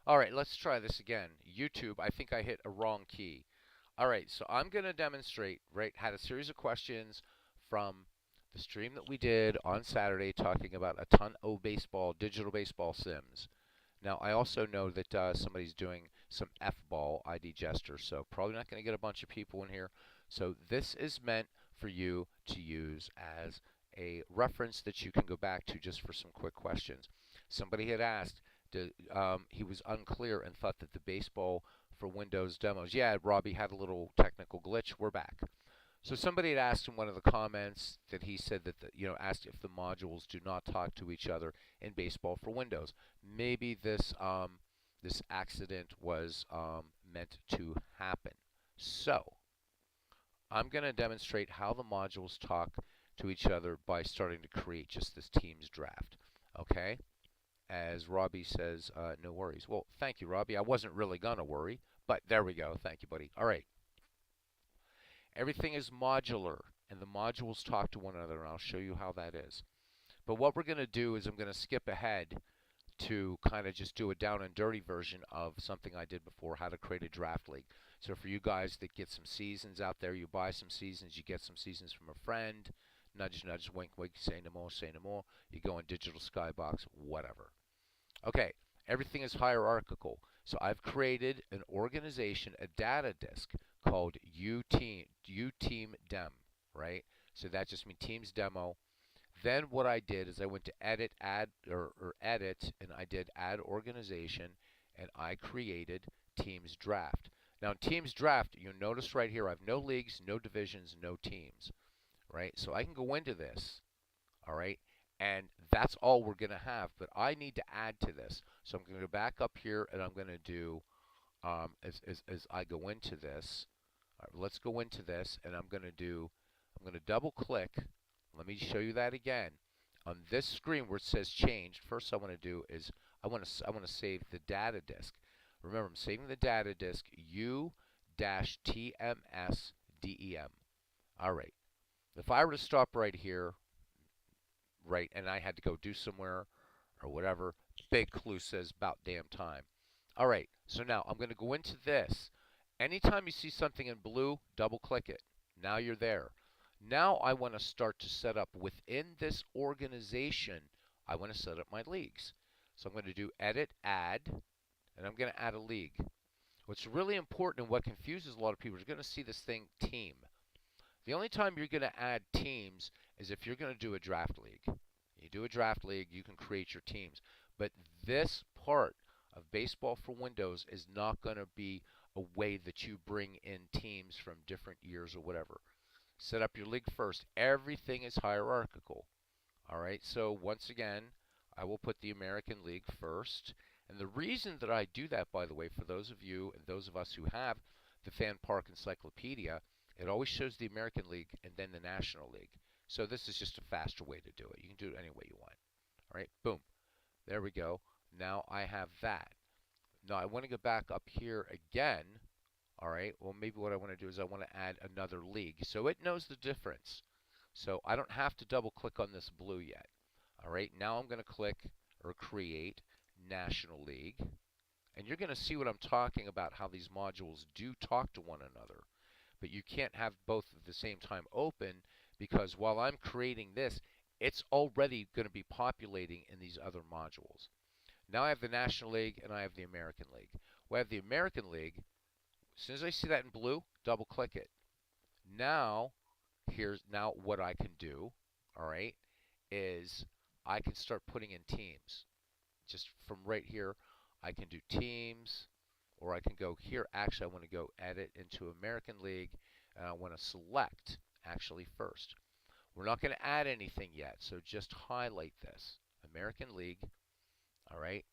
All right, let's try this again. YouTube, I think I hit a wrong key. All right, so I'm going to demonstrate, right, had a series of questions from the stream that we did on Saturday talking about a ton of baseball, digital baseball sims. Now, I also know that somebody's doing some F-ball ID gesture, so probably not going to get a bunch of people in here. So this is meant for you to use as a reference that you can go back to just for some quick questions. Somebody had asked, he was unclear and thought that the baseball for Windows demos, yeah, Robbie had a little technical glitch. We're back. So somebody had asked in one of the comments that he said that asked if the modules do not talk to each other in baseball for Windows. Maybe this accident was meant to happen. So I'm going to demonstrate how the modules talk to each other by starting to create just this Teams draft. Okay? As Robbie says, no worries. Well, thank you, Robbie. I wasn't really going to worry, but there we go. Thank you, buddy. All right. Everything is modular, and the modules talk to one another, and I'll show you how that is. But what we're going to do is I'm going to skip ahead to kind of just do a down and dirty version of something I did before, how to create a draft league. So for you guys that get some seasons out there, you buy some seasons, you get some seasons from a friend, nudge, nudge, wink, wink, say no more, say no more. You go in Digital Skybox, whatever. Okay, everything is hierarchical. So I've created an organization, a data disk called UTeam right? So that just means Teams Demo. Then what I did is I went to edit, add, or edit, and I did add organization, and I created Teams Draft. Now in Teams Draft, you notice right here I have no leagues, no divisions, no teams, right? So I can go into this, all right? And that's all we're going to have. But I need to add to this. So I'm going to go back up here and I'm going to do, as I go into this, all right, let's go into this and I'm going to double click. Let me show you that again. On this screen where it says changed, first I want to do is I want to save the data disk. Remember, I'm saving the data disk U-TMSDEM. All right. If I were to stop right here, right, and I had to go do somewhere or whatever, big clue says about damn time. All right, so now I'm going to go into this. Anytime you see something in blue, double click it. Now you're there. Now I want to start to set up within this organization, I want to set up my leagues. So I'm going to do edit, add, and I'm going to add a league. What's really important and what confuses a lot of people is you're going to see this thing team. The only time you're going to add teams is if you're going to do a draft league. You do a draft league, you can create your teams. But this part of Baseball for Windows is not going to be a way that you bring in teams from different years or whatever. Set up your league first. Everything is hierarchical. All right, so once again, I will put the American League first. And the reason that I do that, by the way, for those of you and those of us who have the Fan Park Encyclopedia, it always shows the American League and then the National League. So this is just a faster way to do it. You can do it any way you want. All right, boom. There we go. Now I have that. Now I want to go back up here again. All right, well, maybe what I want to do is I want to add another league. So it knows the difference. So I don't have to double click on this blue yet. All right, now I'm going to click or create National League. And you're going to see what I'm talking about, how these modules do talk to one another. But you can't have both at the same time open because while I'm creating this, it's already going to be populating in these other modules. Now I have the National League and I have the American League. Well, I have the American League. As soon as I see that in blue, double click it. Now, here's now what I can do, all right, is I can start putting in teams. Just from right here, I can do teams, or I can go here. Actually, I want to go edit into American League, and I want to select actually first. We're not going to add anything yet, so just highlight this. American League, all right.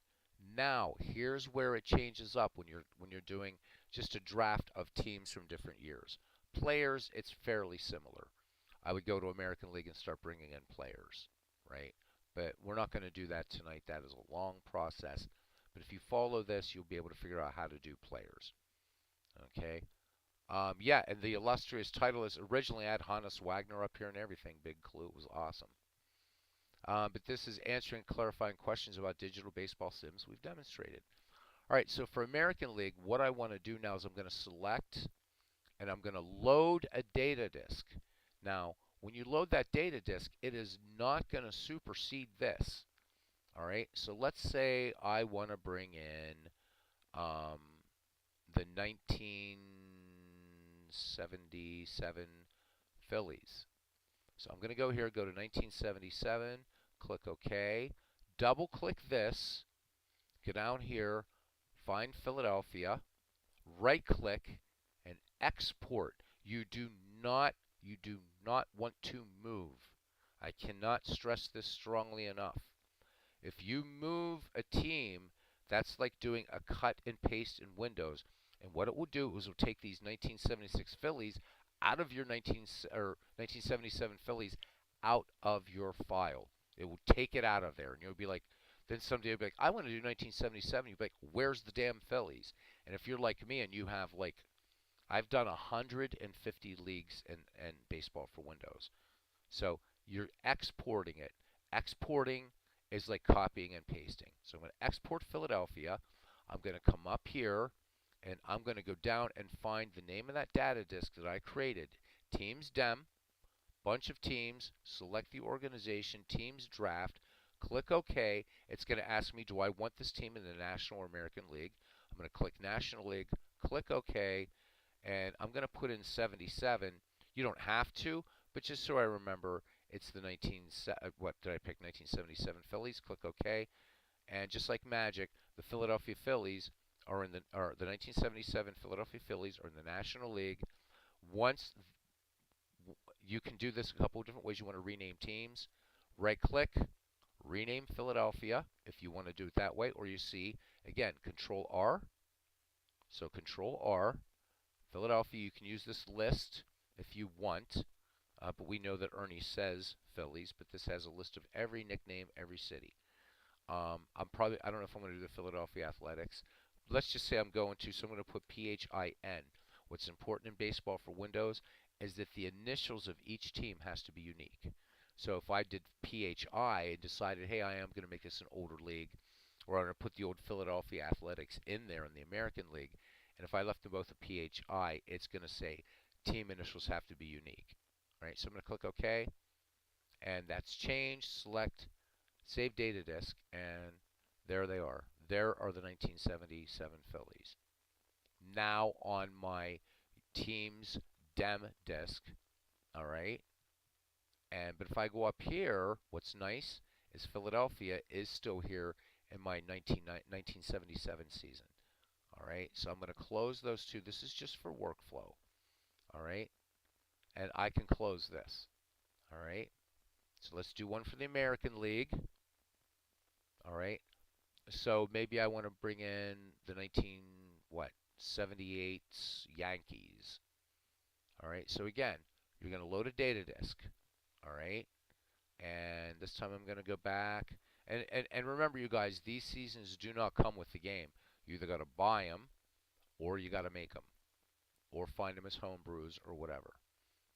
Now, here's where it changes up when you're doing just a draft of teams from different years. Players, it's fairly similar. I would go to American League and start bringing in players, right? But we're not going to do that tonight. That is a long process. But if you follow this, you'll be able to figure out how to do players. Okay. Yeah, and the illustrious title is originally had Hannes Wagner up here and everything. Big clue. It was awesome. But this is answering clarifying questions about digital baseball sims we've demonstrated. All right, so for American League, what I want to do now is I'm going to select and I'm going to load a data disk. Now, when you load that data disk, it is not going to supersede this. All right, so let's say I want to bring in um, the 1977 Phillies. So I'm going to go here, go to 1977, click OK, double click this, go down here, find Philadelphia, right click, and export. Not you do not want to move. I cannot stress this strongly enough. If you move a team, that's like doing a cut and paste in Windows. And what it will do is it will take these 1976 Phillies out of your 1977 Phillies out of your file. It will take it out of there, and you'll be like, then someday you'll be like, I want to do 1977. You'll be like, where's the damn Phillies? And if you're like me and you have like, I've done 150 leagues in baseball for Windows. So you're exporting it. Exporting is like copying and pasting. So I'm going to export Philadelphia. I'm going to come up here and I'm going to go down and find the name of that data disk that I created. Teams Dem, bunch of teams, select the organization, teams draft, click OK. It's going to ask me, do I want this team in the National or American League? I'm going to click National League, click OK, and I'm going to put in 77. You don't have to, but just so I remember, it's the what did I pick? 1977 Phillies. Click OK, and just like magic, the Philadelphia Phillies are in the 1977 Philadelphia Phillies are in the National League. Once you can do this a couple of different ways. You want to rename teams. Right click, rename Philadelphia if you want to do it that way, or you see again Control R. So Control R. Philadelphia, you can use this list if you want, but we know that Ernie says Phillies, but this has a list of every nickname, every city. I don't know if I'm going to do the Philadelphia Athletics. Let's just say I'm going to, so I'm going to put PHIN. What's important in baseball for Windows is that the initials of each team has to be unique. So if I did PHI and decided, hey, I am going to make this an older league, or I'm going to put the old Philadelphia Athletics in there in the American League, and if I left them both a PHI, it's going to say team initials have to be unique. All right, so I'm going to click OK, and that's changed. Select Save Data Disk, and there they are. There are the 1977 Phillies. Now on my team's Dem disk, all right. But if I go up here, what's nice is Philadelphia is still here in my 1977 season. All right, so I'm going to close those two. This is just for workflow. All right, and I can close this. All right, so let's do one for the American League. All right, so maybe I want to bring in the 78 Yankees. All right, so again, you're going to load a data disk. All right, and this time I'm going to go back. And remember, you guys, these seasons do not come with the game. You either got to buy them or you got to make them or find them as home brews or whatever.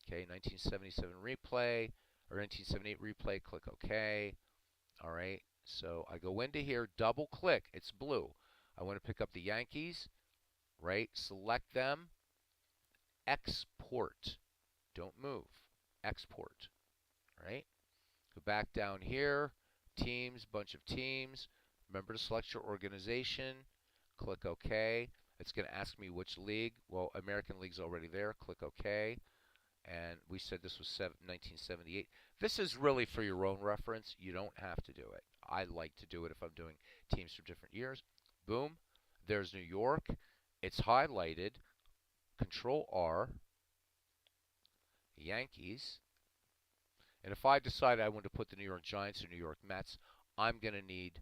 Okay, 1977 replay or 1978 replay, click OK. All right, so I go into here, double click, it's blue. I want to pick up the Yankees, right? Select them, export. Don't move, export, right? Go back down here, teams, bunch of teams. Remember to select your organization, click OK. It's going to ask me which league. Well, American League's already there, click OK. And we said this was 1978. This is really for your own reference. You don't have to do it. I like to do it if I'm doing teams from different years. Boom. There's New York. It's highlighted. Control R. Yankees. And if I decide I want to put the New York Giants or New York Mets, I'm going to need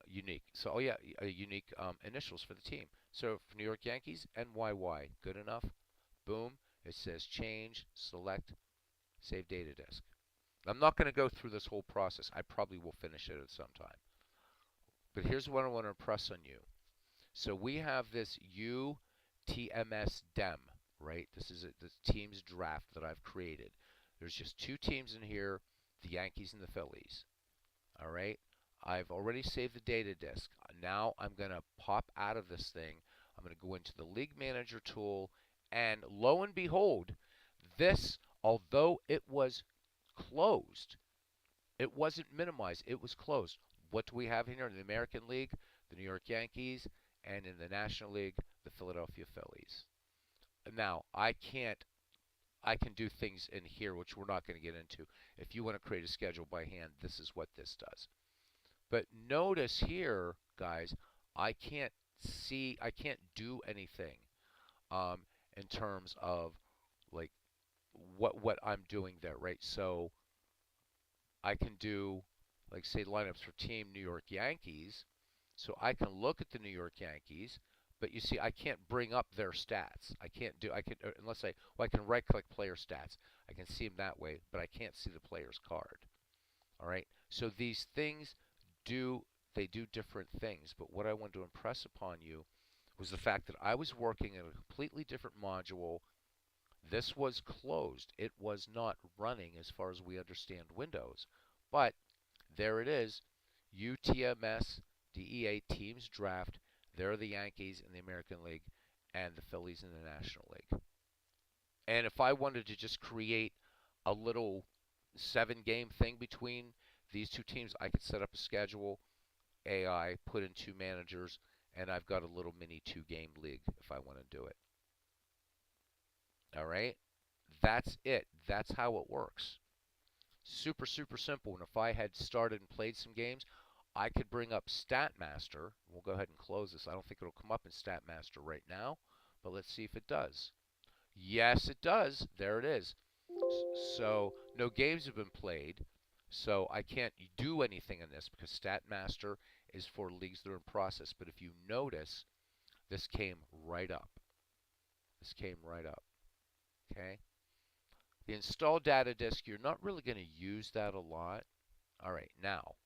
unique. So, unique initials for the team. So for New York Yankees, NYY. Good enough. Boom. It says change, select, save data disk. I'm not going to go through this whole process. I probably will finish it at some time. But here's what I want to impress on you. So we have this UTMS DEM, right? This is the team's draft that I've created. There's just two teams in here, the Yankees and the Phillies. All right. I've already saved the data disk. Now I'm going to pop out of this thing. I'm going to go into the League Manager tool, and lo and behold, this, although it was closed, it wasn't minimized, it was closed. What do we have here in the American League? The New York Yankees, and in the National League, the Philadelphia Phillies. Now, I can do things in here which we're not going to get into. If you want to create a schedule by hand, this is what this does. But notice here, guys, I can't do anything um, in terms of like what I'm doing there, right? So I can do, like, say, lineups for Team New York Yankees. So I can look at the New York Yankees, but you see, I can't bring up their stats. I can, unless I can right click player stats. I can see them that way, but I can't see the player's card. All right. So these things they do different things. But what I wanted to impress upon you was the fact that I was working in a completely different module. This was closed. It was not running as far as we understand Windows. But there it is, UTMS DEA Teams Draft. There are the Yankees in the American League and the Phillies in the National League. And if I wanted to just create a little 7-game thing between these two teams, I could set up a schedule, AI, put in 2 managers, and I've got a little mini 2-game league if I want to do it. All right? That's it. That's how it works. Super, super simple. And if I had started and played some games, I could bring up StatMaster. We'll go ahead and close this. I don't think it'll come up in StatMaster right now, but let's see if it does. Yes, it does. There it is. So no games have been played, so I can't do anything in this because StatMaster is for leagues that are in process. But if you notice, this came right up. This came right up. Okay. The install data disk, you're not really going to use that a lot. All right, now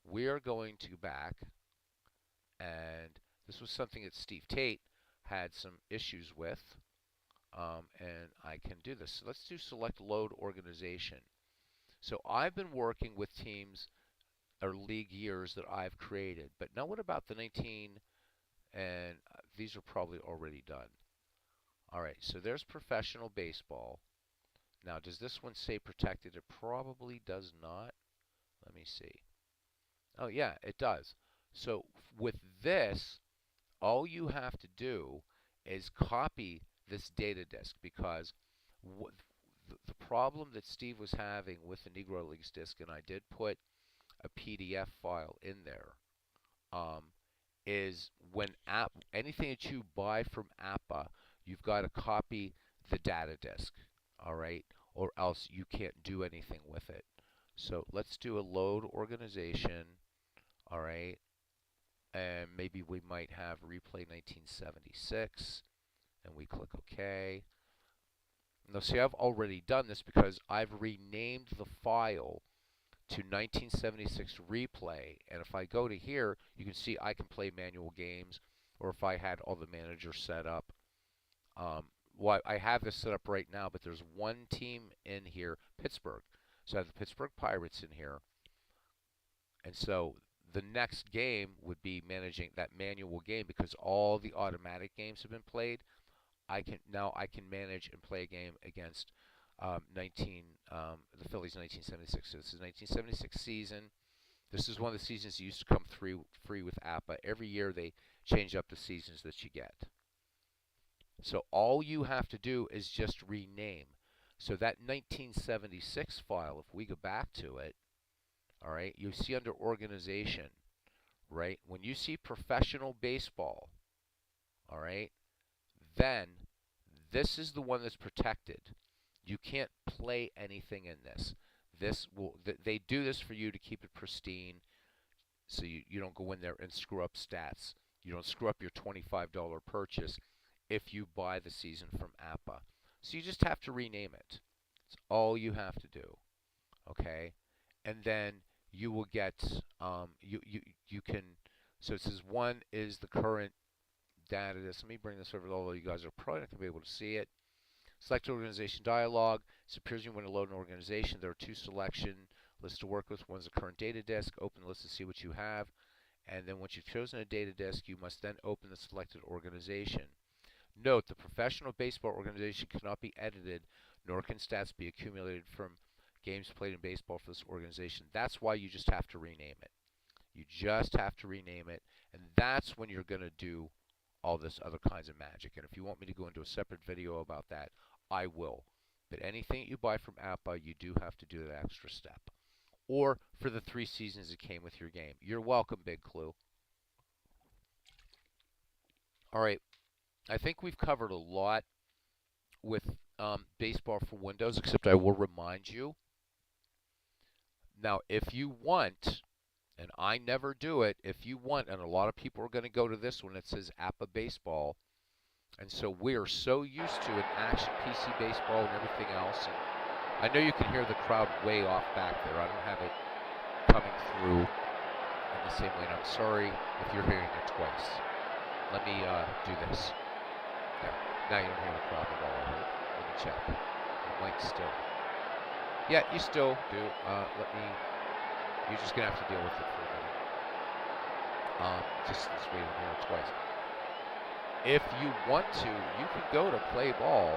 we are going to back, and this was something that Steve Tate had some issues with, and I can do this. So let's do select load organization. So I've been working with teams or league years that I've created, but now what about the 19, and these are probably already done. All right, so there's professional baseball. Now, does this one say protected? It probably does not. Let me see. Oh, yeah, it does. So with this, all you have to do is copy this data disk because the problem that Steve was having with the Negro Leagues disk, and I did put a PDF file in there, um, is when anything that you buy from Appa, you've got to copy the data disk, all right, or else you can't do anything with it. So let's do a load organization, all right, and maybe we might have replay 1976, and we click OK. Now see, I've already done this because I've renamed the file to 1976 replay, and if I go to here, you can see I can play manual games, or if I had all the managers set up. Well, I have this set up right now, but there's one team in here, Pittsburgh. So I have the Pittsburgh Pirates in here, and so the next game would be managing that manual game because all the automatic games have been played. I can manage and play a game against the Phillies 1976. So this is 1976 season. This is one of the seasons that used to come free with APA. Every year they change up the seasons that you get. So all you have to do is just rename. So that 1976 file, if we go back to it, all right, you see under organization, right? When you see professional baseball, all right, then this is the one that's protected. You can't play anything in this. They do this for you to keep it pristine so you don't go in there and screw up stats. You don't screw up your $25 purchase if you buy the season from APA. So you just have to rename it. It's all you have to do. Okay? And then you will get you can, so it says one is the current data. Let me bring this over, although you guys are probably not going to be able to see it. Select organization dialog. It appears you want to load an organization. There are 2 selection list to work with. One's a current data disk. Open the list to see what you have. And then once you've chosen a data disk, you must then open the selected organization. Note, the professional baseball organization cannot be edited, nor can stats be accumulated from games played in baseball for this organization. That's why you just have to rename it. You just have to rename it, and that's when you're going to do all this other kinds of magic. And if you want me to go into a separate video about that, I will. But anything you buy from Appa, you do have to do that extra step. Or for the 3 seasons it came with your game. You're welcome, Big Clue. All right. I think we've covered a lot with baseball for Windows, except I will remind you. Now, if you want, and I never do it, if you want, and a lot of people are going to go to this one, it says Appa Baseball. And so we're so used to an Action PC Baseball and everything else. And I know you can hear the crowd way off back there. I don't have it coming through in the same way. And I'm sorry if you're hearing it twice. Let me do this. There. Now you don't hear the crowd at all, I hope. Let me check. The mic's still. Yeah, you still do. You're just going to have to deal with it for a minute. Just this way to hear it twice. If you want to, you can go to Play Ball.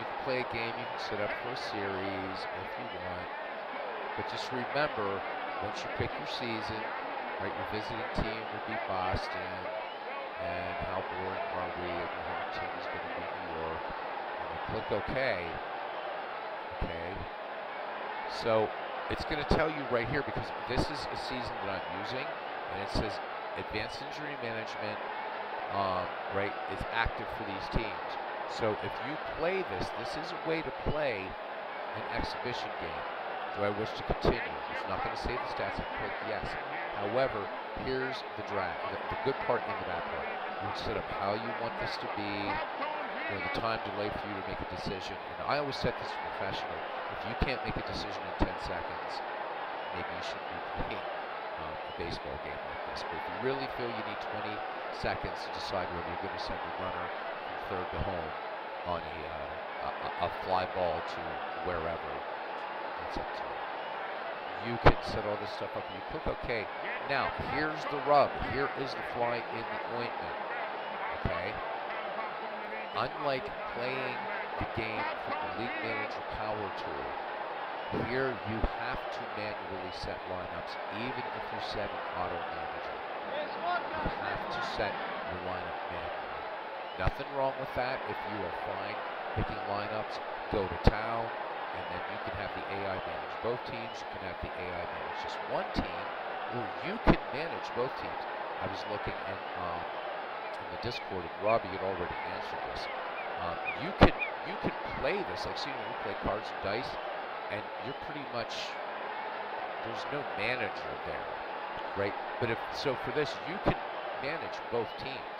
You can play a game. You can set up for a series if you want. But just remember, once you pick your season, right, your visiting team would be Boston. And how boring are we? And your home team is going to be New York. And you click OK. Okay. So it's going to tell you right here, because this is a season that I'm using, and it says Advanced Injury Management, right, is active for these teams. So if you play this is a way to play an exhibition game. Do I wish to continue? It's not going to save the stats. I click yes. However, here's the drag, the good part and the bad part. You can set up how you want this to be, the time delay for you to make a decision. And I always set this to professional. If you can't make a decision in 10 seconds, maybe you should be playing a baseball game like this. But if you really feel you need 20 seconds to decide whether you're going to send a runner from third to home on a fly ball to wherever, that's up to you. You can set all this stuff up and you click OK. Now, here's the rub. Here is the fly in the ointment. Okay? Unlike playing the game from the League Manager Power Tool, here you have to manually set lineups, even if you set an auto manager. You have to set your lineup manually. Nothing wrong with that. If you are fine picking lineups, go to town, and then you can have the AI manage both teams. You can have the AI manage just one team, or you can manage both teams. I was looking in the Discord, and Robbie had already answered this. You can play this, like see when you play cards and dice, and you're pretty much, there's no manager there, right? But so for this, you can manage both teams.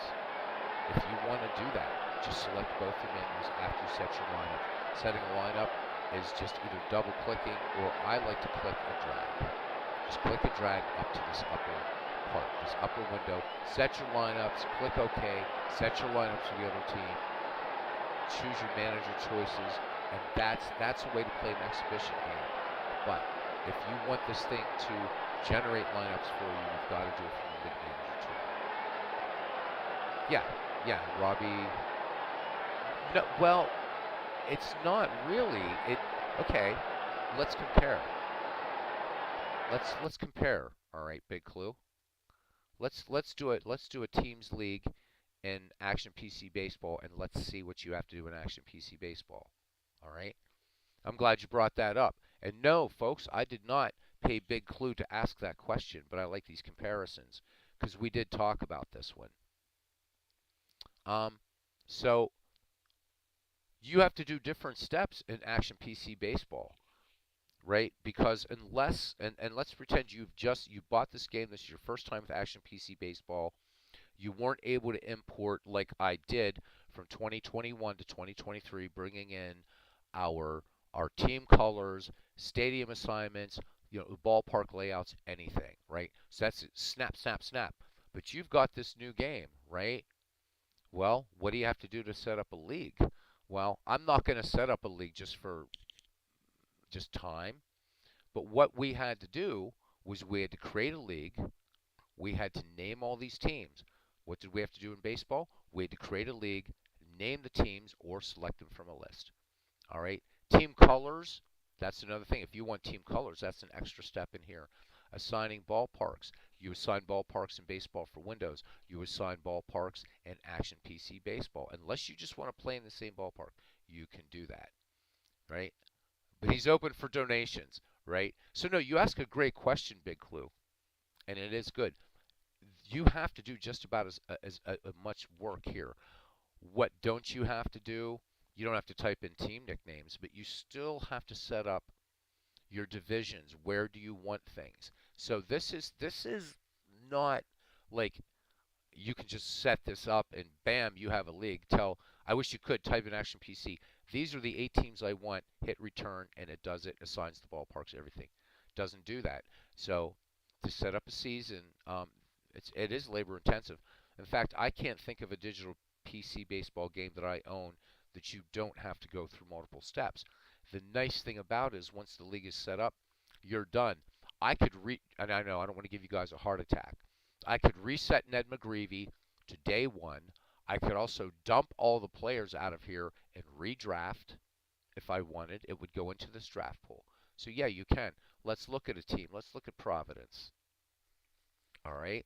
If you want to do that, just select both the menus after you set your lineup. Setting a lineup is just either double clicking, or I like to click and drag. Just click and drag up to this upper part, this upper window. Set your lineups, click OK, set your lineups for the other team, choose your manager choices, and that's a way to play an exhibition game. But if you want this thing to generate lineups for you, you've got to do it from the League Manager tool. Yeah, Robbie. No, well, it's not really. Okay, let's compare. Let's compare. All right, Big Clue. Let's do it. Let's do a teams league in Action PC Baseball, and let's see what you have to do in Action PC Baseball. All right. I'm glad you brought that up. And no, folks, I did not pay Big Clue to ask that question, but I like these comparisons because we did talk about this one. So you have to do different steps in Action PC Baseball, right? Because unless, and let's pretend you bought this game, this is your first time with Action PC Baseball, you weren't able to import like I did from 2021 to 2023, bringing in our team colors, stadium assignments, ballpark layouts, anything, right? So that's it. Snap, snap, snap. But you've got this new game, right? Well, what do you have to do to set up a league? Well, I'm not going to set up a league just for time, But what we had to do was we had to create a league. We had to name all these teams. What did we have to do in baseball? We had to create a league, name the teams, or select them from a list. All right. Team colors, that's another thing. If you want team colors, that's an extra step in here. Assigning ballparks. You assign ballparks in baseball for Windows. You assign ballparks in Action PC Baseball. Unless you just want to play in the same ballpark, you can do that, right? But he's open for donations, right? So no, you ask a great question, Big Clue, and it is good. You have to do just about as much work here. What don't you have to do? You don't have to type in team nicknames, but you still have to set up your divisions. Where do you want things? So this is not like you can just set this up and bam, you have a league. I wish you could type in Action PC. These are the 8 teams I want. Hit return, and it does it. Assigns the ballparks, everything. Doesn't do that. So to set up a season, it is labor intensive. In fact, I can't think of a digital PC baseball game that I own that you don't have to go through multiple steps. The nice thing about it is once the league is set up, you're done. And I know I don't want to give you guys a heart attack. I could reset Ned McGreevy to day one. I could also dump all the players out of here and redraft if I wanted. It would go into this draft pool. So yeah, you can. Let's look at a team. Let's look at Providence. All right.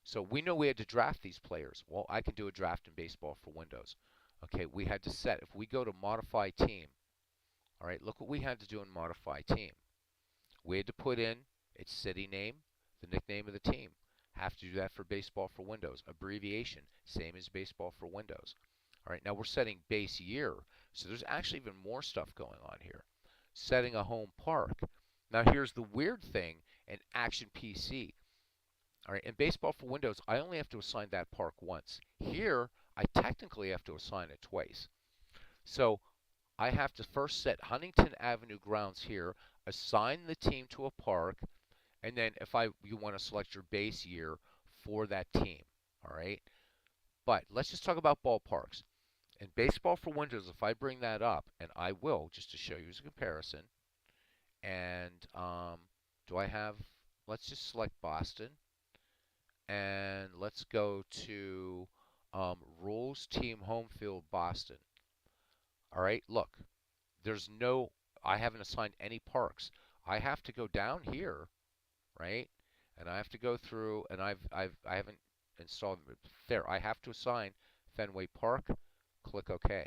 So we know we had to draft these players. Well, I can do a draft in baseball for Windows. Okay, we had to set. If we go to modify team, all right, look what we had to do in modify team. We had to put in its city name, the nickname of the team. Have to do that for baseball for Windows. Abbreviation, same as baseball for Windows. All right, now we're setting base year. So there's actually even more stuff going on here. Setting a home park. Now here's the weird thing in Action PC. All right, in baseball for Windows, I only have to assign that park once. Here, I technically have to assign it twice. So I have to first set Huntington Avenue grounds here, assign the team to a park, and then if you want to select your base year for that team. All right. But let's just talk about ballparks. In baseball for Windows, if I bring that up, and I will just to show you as a comparison, and do I have? Let's just select Boston, and let's go to rules team home field Boston. All right. Look, there's no. I haven't assigned any parks. I have to go down here, right? And I have to go through, and I haven't installed there. I have to assign Fenway Park. Click OK.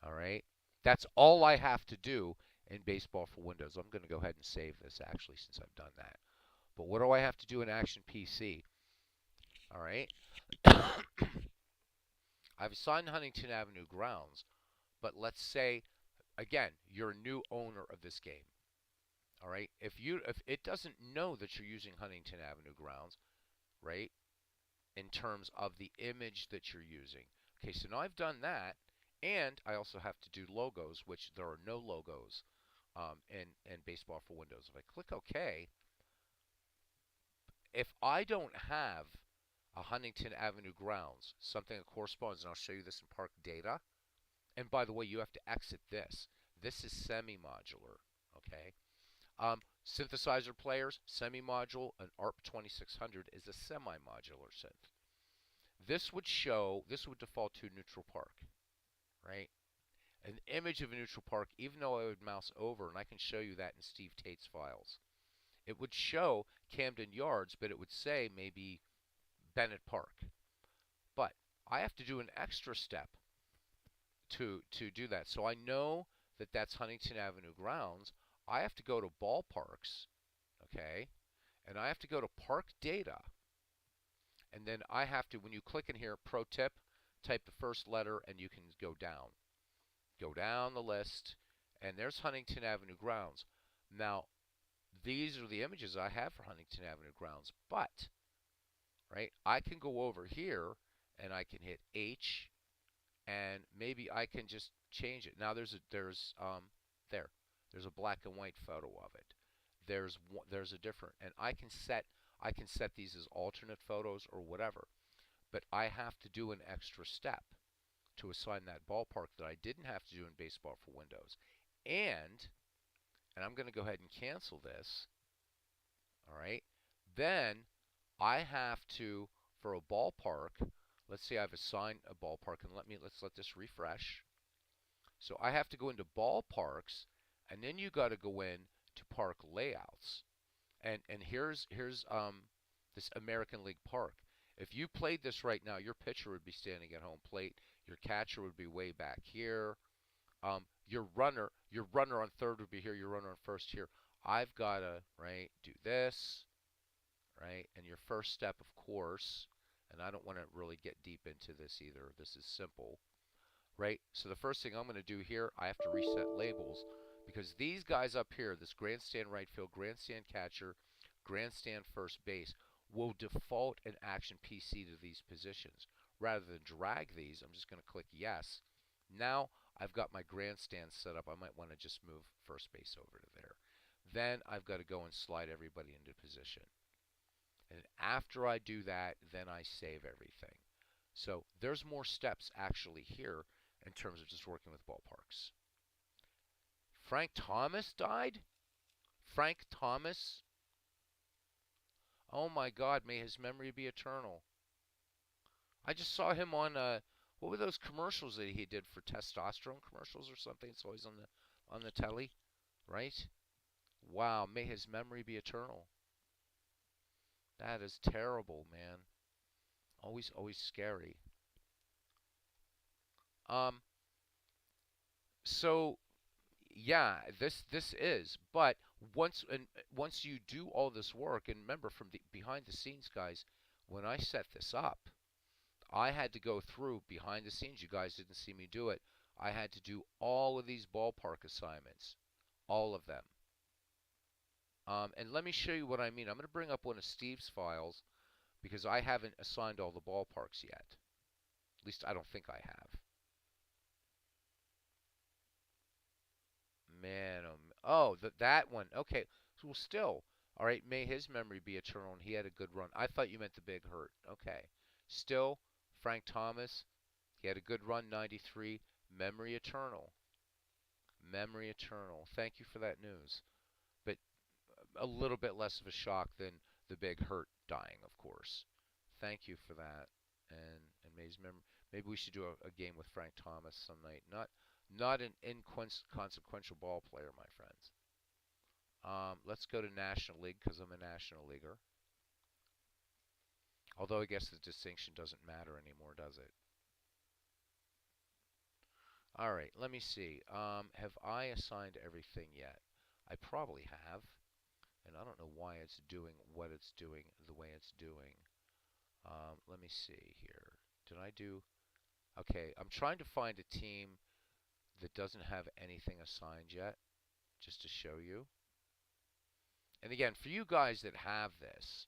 All right. That's all I have to do in Baseball for Windows. I'm going to go ahead and save this actually since I've done that. But what do I have to do in Action PC? All right. I've assigned Huntington Avenue grounds, but let's say again you're a new owner of this game. All right. If it doesn't know that you're using Huntington Avenue grounds, right? In terms of the image that you're using. Okay, so now I've done that, and I also have to do logos, which there are no logos in Baseball for Windows. If I click OK, if I don't have a Huntington Avenue grounds, something that corresponds, and I'll show you this in Park Data. And by the way, you have to exit this. This is semi-modular, okay? Synthesizer players, semi-module, an ARP 2600 is a semi-modular synth. This would default to neutral park, right? An image of a neutral park, even though I would mouse over, and I can show you that in Steve Tate's files. It would show Camden Yards, but it would say maybe Bennett Park. But I have to do an extra step to do that. So I know that that's Huntington Avenue grounds. I have to go to ballparks, okay? And I have to go to park data. And then I have to, when you click in here, pro tip, type the first letter and you can go down. Go down the list, and there's Huntington Avenue grounds. Now, these are the images I have for Huntington Avenue grounds, but, right, I can go over here and I can hit H, and maybe I can just change it. Now there's a black and white photo of it. There's a different, and I can set these as alternate photos or whatever. But I have to do an extra step to assign that ballpark that I didn't have to do in Baseball for Windows. And and I'm going to go ahead and cancel this. All right. Then I have to, for a ballpark, let's say I've assigned a ballpark, and let's let this refresh. So I have to go into ballparks, and then you got to go in to park layouts. And here's this American League Park. If you played this right now, your pitcher would be standing at home plate. Your catcher would be way back here. Your runner on third would be here. Your runner on first here. I've got to right do this, right, and your first step, of course. And I don't want to really get deep into this either. This is simple, right? So the first thing I'm going to do here, I have to reset labels because these guys up here, this grandstand right field, grandstand catcher, grandstand first base, will default an action PC to these positions. Rather than drag these, I'm just going to click yes. Now I've got my grandstand set up. I might want to just move first base over to there. Then I've got to go and slide everybody into position. And after I do that, then I save everything. So there's more steps actually here in terms of just working with ballparks. Frank Thomas died? Frank Thomas? Oh my God, may his memory be eternal. I just saw him on what were those commercials that he did for testosterone commercials or something? It's always on the telly, right? Wow, may his memory be eternal. That is terrible, man. Always scary. Um so yeah, this is. But once you do all this work, and remember from the behind the scenes, guys, when I set this up, I had to go through behind the scenes. You guys didn't see me do it. I had to do all of these ballpark assignments, all of them. And let me show you what I mean. I'm going to bring up one of Steve's files because I haven't assigned all the ballparks yet. At least I don't think I have. Man, that one. Okay, so well, still, all right. May his memory be eternal, and he had a good run. I thought you meant the big hurt. Okay, still, Frank Thomas, he had a good run, 93. Memory eternal. Memory eternal. Thank you for that news. But a little bit less of a shock than the big hurt dying, of course. Thank you for that. And may his memory. Maybe we should do a game with Frank Thomas some night. Not an inconsequential ball player, my friends. Let's go to National League because I'm a National Leaguer. Although I guess the distinction doesn't matter anymore, does it? All right, let me see. Have I assigned everything yet? I probably have, and I don't know why it's doing what it's doing the way it's doing. Let me see here. Did I do? Okay, I'm trying to find a team that doesn't have anything assigned yet, just to show you. And again, for you guys that have this,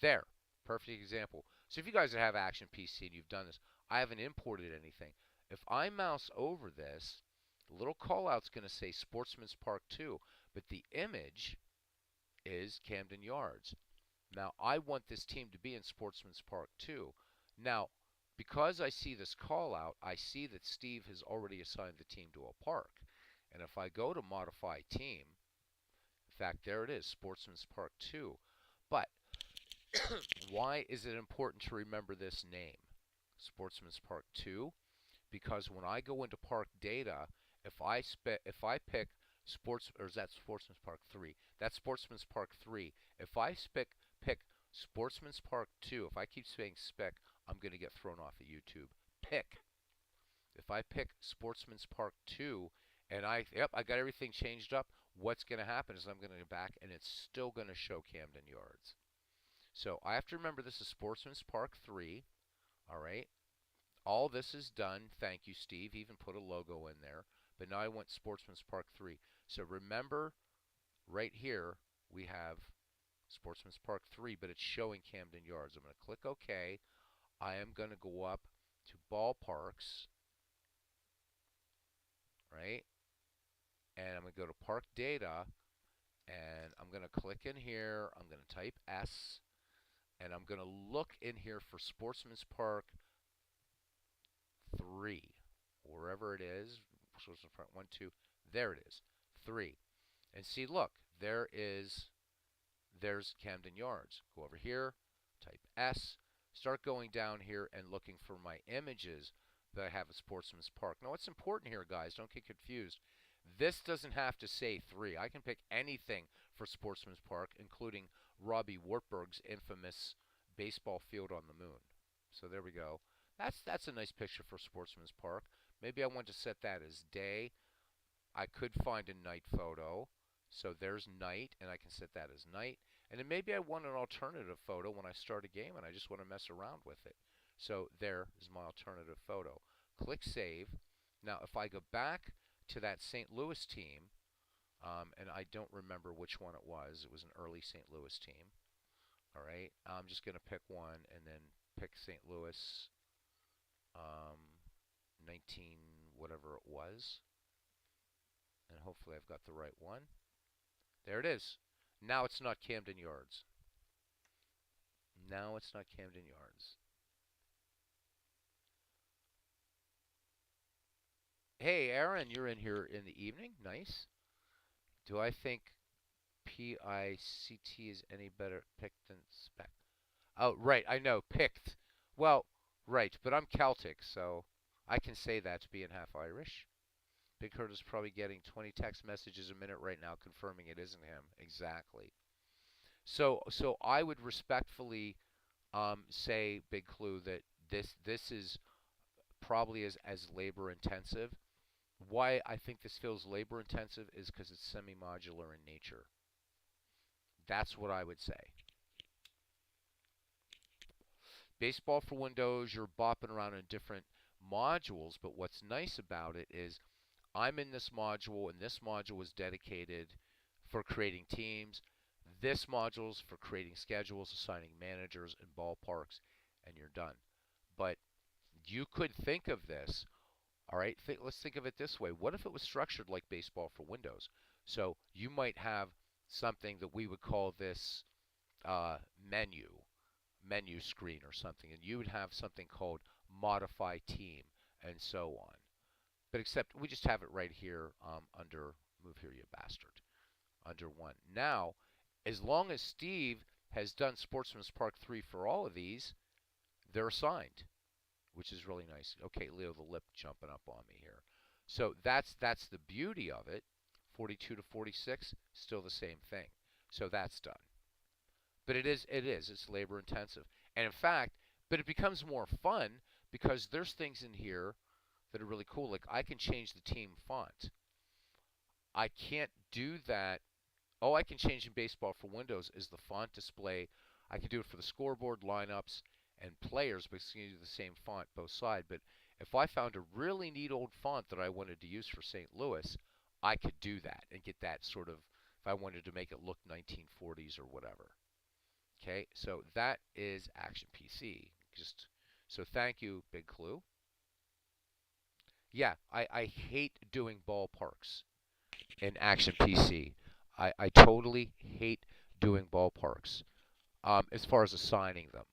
there, perfect example. So if you guys that have Action PC and you've done this, I haven't imported anything. If I mouse over this, the little call out's going to say Sportsman's Park 2, but the image is Camden Yards. Now, I want this team to be in Sportsman's Park 2. Now, because I see this call out, I see that Steve has already assigned the team to a park. And if I go to modify team, in fact, there it is, Sportsman's Park 2. But why is it important to remember this name, Sportsman's Park 2? Because when I go into park data, if I pick sports, or is that Sportsman's Park 3? That's Sportsman's Park 3. If I pick Sportsman's Park 2, if I keep saying spec, I'm going to get thrown off of YouTube. Pick. If I pick Sportsman's Park 2 and I got everything changed up, what's going to happen is I'm going to go back and it's still going to show Camden Yards. So I have to remember this is Sportsman's Park 3. All right. All this is done. Thank you, Steve. He even put a logo in there. But now I want Sportsman's Park 3. So remember, right here, we have Sportsman's Park 3, but it's showing Camden Yards. I'm going to click OK. I am going to go up to ballparks, right? And I'm going to go to park data, and I'm going to click in here. I'm going to type S, and I'm going to look in here for Sportsman's Park 3, wherever it is. Sportsman's Park 1, 2. There it is, 3. And see, look, there's Camden Yards. Go over here, type S, start going down here and looking for my images that I have at Sportsman's Park. Now, what's important here, guys, don't get confused. This doesn't have to say 3. I can pick anything for Sportsman's Park, including Robbie Wartburg's infamous baseball field on the moon. So there we go. That's a nice picture for Sportsman's Park. Maybe I want to set that as day. I could find a night photo. So there's night, and I can set that as night. And then maybe I want an alternative photo when I start a game and I just want to mess around with it. So there is my alternative photo. Click Save. Now, if I go back to that St. Louis team, and I don't remember which one it was an early St. Louis team. All right, I'm just going to pick one and then pick St. Louis, um, 19, whatever it was. And hopefully I've got the right one. There it is. Now it's not Camden Yards. Now it's not Camden Yards. Hey, Aaron, you're in here in the evening. Nice. Do I think PICT is any better picked than spec? Oh, right. I know. Picked. Well, right. But I'm Celtic, so I can say that being half Irish. Big Hurt is probably getting 20 text messages a minute right now confirming it isn't him. Exactly. So I would respectfully say, Big Clue, that this is probably as labor intensive. Why I think this feels labor intensive is because it's semi-modular in nature. That's what I would say. Baseball for Windows, you're bopping around in different modules, but what's nice about it is I'm in this module, and this module is dedicated for creating teams. This module is for creating schedules, assigning managers and ballparks, and you're done. But you could think of this, all right? Let's think of it this way. What if it was structured like Baseball for Windows? So you might have something that we would call this uh, menu, menu screen or something, and you would have something called modify team and so on. But except we just have it right here under move here, you bastard, under one. Now, as long as Steve has done Sportsman's Park 3 for all of these, they're assigned, which is really nice. Okay, Leo the Lip jumping up on me here. So that's the beauty of it. 42 to 46, still the same thing. So that's done. But it's labor intensive. And in fact, but it becomes more fun because there's things in here that are really cool. Like I can change the team font. I can't do that. All I can change in Baseball for Windows is the font display. I can do it for the scoreboard, lineups, and players, but it's going to do the same font both sides. But if I found a really neat old font that I wanted to use for St. Louis, I could do that and get that sort of, if I wanted to make it look 1940s or whatever. Okay, so that is Action PC. Just so thank you, Big Clue. Yeah, I hate doing ballparks in Action PC. I totally hate doing ballparks as far as assigning them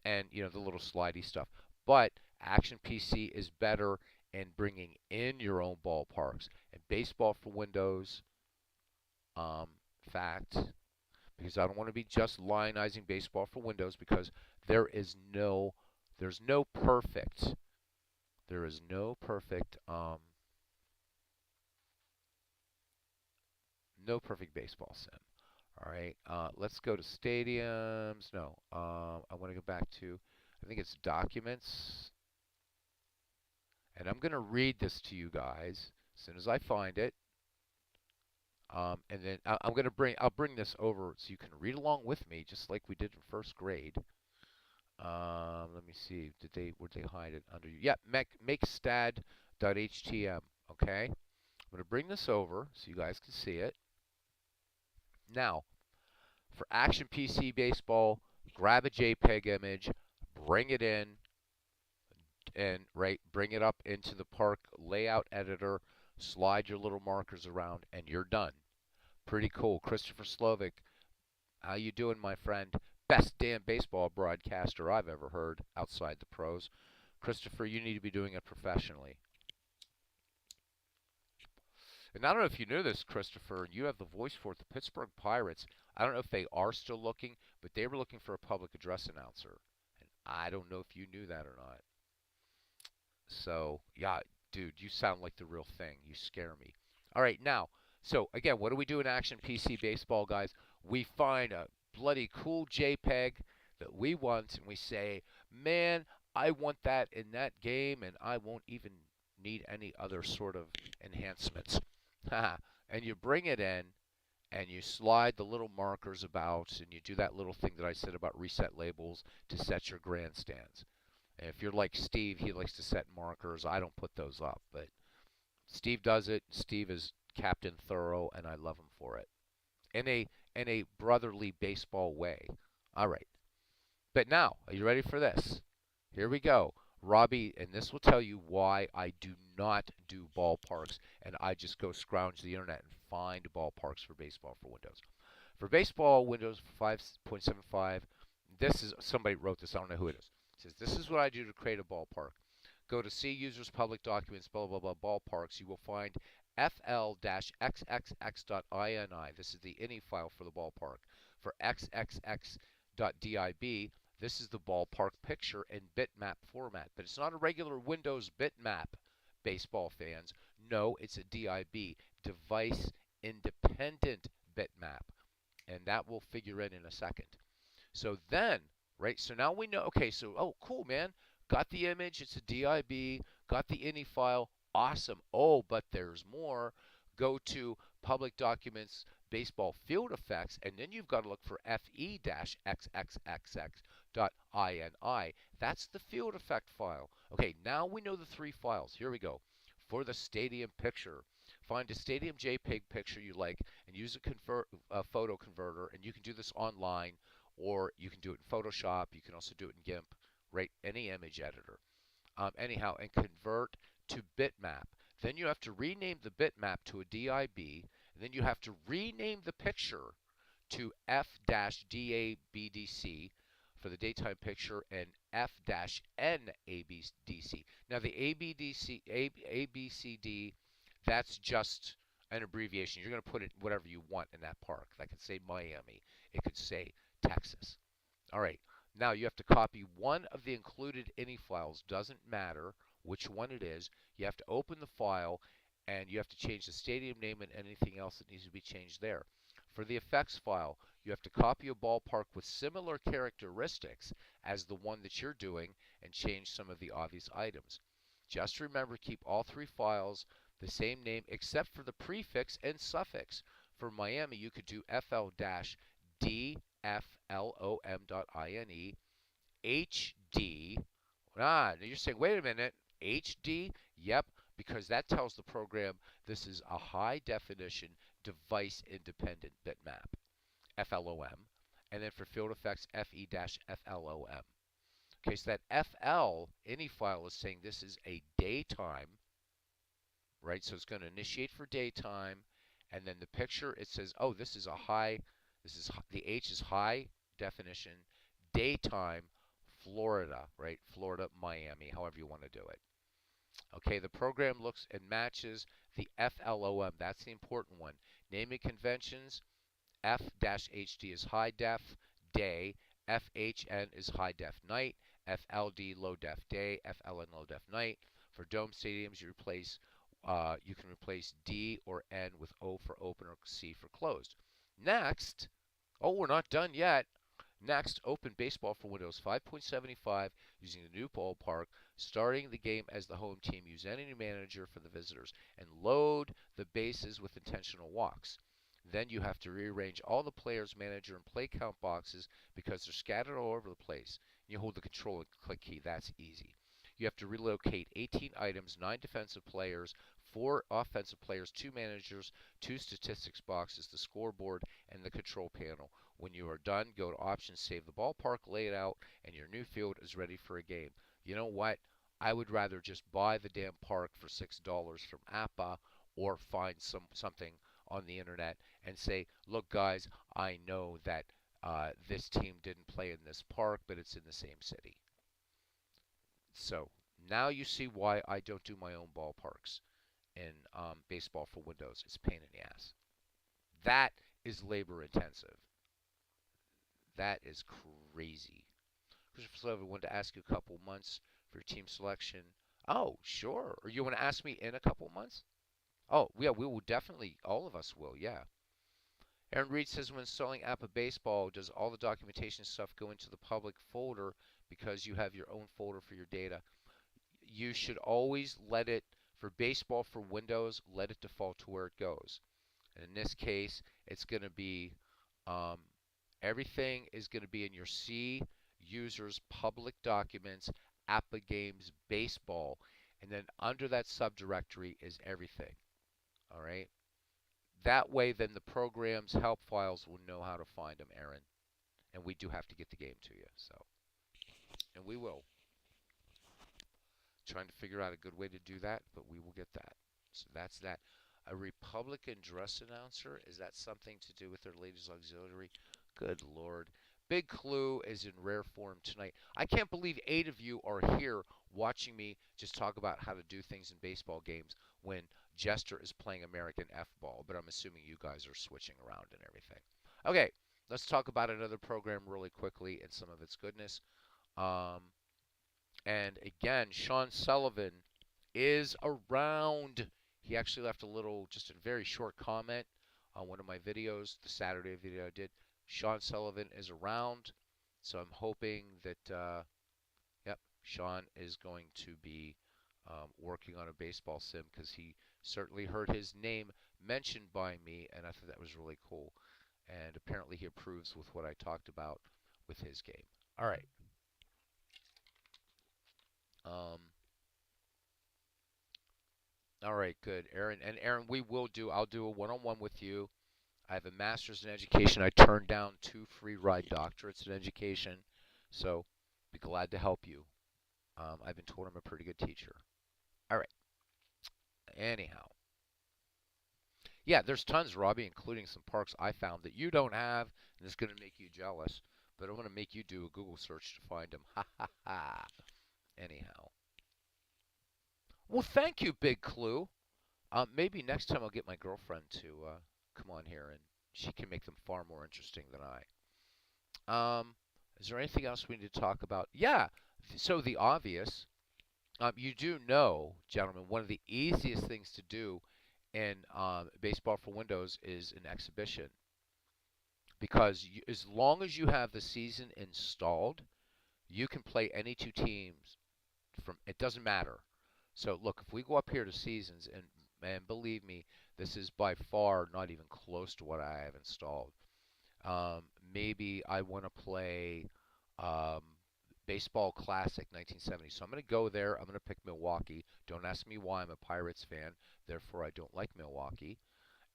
and the little slidey stuff. But Action PC is better in bringing in your own ballparks. And Baseball for Windows, fact, because I don't want to be just lionizing Baseball for Windows because there is no there's no perfect there is no perfect no perfect baseball sim. All right, let's go to stadiums. No, I want to go back to, I think it's documents. And I'm going to read this to you guys as soon as I find it. And then I'm going to I'll bring this over so you can read along with me, just like we did in first grade. Let me see. Would they hide it under you? Yeah, makestad.htm. Okay. I'm going to bring this over so you guys can see it. Now, for Action PC Baseball, grab a JPEG image, bring it in, and bring it up into the Park layout editor, slide your little markers around, and you're done. Pretty cool. Christopher Slovic, how you doing, my friend? Best damn baseball broadcaster I've ever heard outside the pros. Christopher, you need to be doing it professionally. And I don't know if you knew this, Christopher. You have the voice for it. The Pittsburgh Pirates. I don't know if they are still looking, but they were looking for a public address announcer. And I don't know if you knew that or not. So, yeah, dude, you sound like the real thing. You scare me. All right, now, so again, what do we do in Action PC Baseball, guys? We find a bloody cool JPEG that we want, and we say, man, I want that in that game, and I won't even need any other sort of enhancements. And you bring it in, and you slide the little markers about, and you do that little thing that I said about reset labels to set your grandstands. And if you're like Steve, he likes to set markers. I don't put those up, but Steve does it. Steve is Captain Thorough, and I love him for it. In a brotherly baseball way. All right. But now, are you ready for this? Here we go. Robbie, and this will tell you why I do not do ballparks, and I just go scrounge the internet and find ballparks for baseball for Windows. For baseball, Windows 5.75, this is somebody wrote this. I don't know who it is. It says this is what I do to create a ballpark. Go to see users public documents, blah blah blah ballparks. You will find fl-xxx.ini. This is the ini file for the ballpark. For xxx.dib, this is the ballpark picture in bitmap format. But it's not a regular Windows bitmap, baseball fans. No, it's a DIB, device independent bitmap. And that will figure in a second. So then, right, so now we know, okay, so, oh, cool, man. Got the image, it's a DIB, got the ini file, awesome. Oh, but there's more. Go to public documents, baseball field effects, and then you've got to look for fe-xxxx.ini. That's the field effect file. Okay, now we know the three files. Here we go. For the stadium picture, find a stadium JPEG picture you like and use a photo converter, and you can do this online, or you can do it in Photoshop. You can also do it in GIMP, right? Any image editor. Anyhow, and convert to bitmap. Then you have to rename the bitmap to a DIB, and then you have to rename the picture to F-DABDC for the daytime picture and F-NABDC. Now the ABCD, that's just an abbreviation. You're going to put it whatever you want in that park. That could say Miami. It could say Texas. All right. Now you have to copy one of the included ini files. Doesn't matter which one it is. You have to open the file, and you have to change the stadium name and anything else that needs to be changed there. For the effects file, you have to copy a ballpark with similar characteristics as the one that you're doing and change some of the obvious items. Just remember, keep all three files the same name except for the prefix and suffix. For Miami, you could do FL-DFLOM.INE HD. You're saying, wait a minute, HD? Yep, because that tells the program this is a high definition device independent bitmap, FLOM. And then for field effects, FE-FLOM. Okay, so that FL, ini file, is saying this is a daytime, right? So it's going to initiate for daytime. And then the picture, it says, oh, this is the H is high definition, daytime, Florida, right? Florida, Miami, however you want to do it. Okay, the program looks and matches the FLOM. That's the important one. Naming conventions, F-HD is high def, day. FHN is high def, night. FLD, low def, day. FLN, low def, night. For dome stadiums, you can replace D or N with O for open or C for closed. Next, oh, we're not done yet. Next, open Baseball for Windows 5.75 using the new ballpark, starting the game as the home team. Use any manager for the visitors, and load the bases with intentional walks. Then you have to rearrange all the players, manager, and play count boxes because they're scattered all over the place. You hold the control and click key. That's easy. You have to relocate 18 items, 9 defensive players, 4 offensive players, 2 managers, 2 statistics boxes, the scoreboard, and the control panel. When you are done, go to Options, save the ballpark, lay it out, and your new field is ready for a game. You know what? I would rather just buy the damn park for $6 from Appa or find something on the internet and say, look, guys, I know that this team didn't play in this park, but it's in the same city. So now you see why I don't do my own ballparks. in baseball for Windows. It's a pain in the ass. That is labor intensive. That is crazy. Christopher Sullivan wanted to ask you a couple months for your team selection. Oh, sure. Or you want to ask me in a couple months? Oh, yeah, we will definitely. All of us will. Yeah. Aaron Reed says when installing app of baseball, does all the documentation stuff go into the public folder because you have your own folder for your data? You should always let it, for baseball for Windows, let it default to where it goes. And in this case, it's going to be um, everything is going to be in your C users public documents, Appa Games Baseball, and then under that subdirectory is everything. All right. That way, then the program's help files will know how to find them, Aaron. And we do have to get the game to you. So, and we will. Trying to figure out a good way to do that, but we will get that. So that's that. A Republican dress announcer? Is that something to do with their ladies auxiliary? Good Lord. Big Clue is in rare form tonight. I can't believe 8 of you are here watching me just talk about how to do things in baseball games when Jester is playing American F-ball, but I'm assuming you guys are switching around and everything. Okay, let's talk about another program really quickly and some of its goodness. Um, and again, Sean Sullivan is around. He actually left a little, just a very short comment on one of my videos, the Saturday video I did. Sean Sullivan is around, so I'm hoping that, yep, Sean is going to be working on a baseball sim because he certainly heard his name mentioned by me, and I thought that was really cool. And apparently he approves with what I talked about with his game. All right. Um, all right, good, Aaron. And Aaron, I'll do a one-on-one with you. I have a master's in education. I turned down 2 free ride doctorates in education, so be glad to help you. I've been told I'm a pretty good teacher. All right. Anyhow, yeah, there's tons, Robbie, including some parks I found that you don't have, and it's going to make you jealous. But I'm going to make you do a Google search to find them. Ha ha ha. Anyhow, well, thank you, Big Clue. Maybe next time I'll get my girlfriend to come on here, and she can make them far more interesting than I. Is there anything else we need to talk about? Yeah. So the obvious. You do know, gentlemen, one of the easiest things to do in Baseball for Windows is an exhibition because as long as you have the season installed, you can play any 2 teams from. It doesn't matter. So look, if we go up here to seasons, and believe me, this is by far not even close to what I have installed. Um, Maybe I want to play um, Baseball Classic 1970. So I'm going to go there. I'm going to pick Milwaukee. Don't ask me why. I'm a Pirates fan. Therefore, I don't like Milwaukee.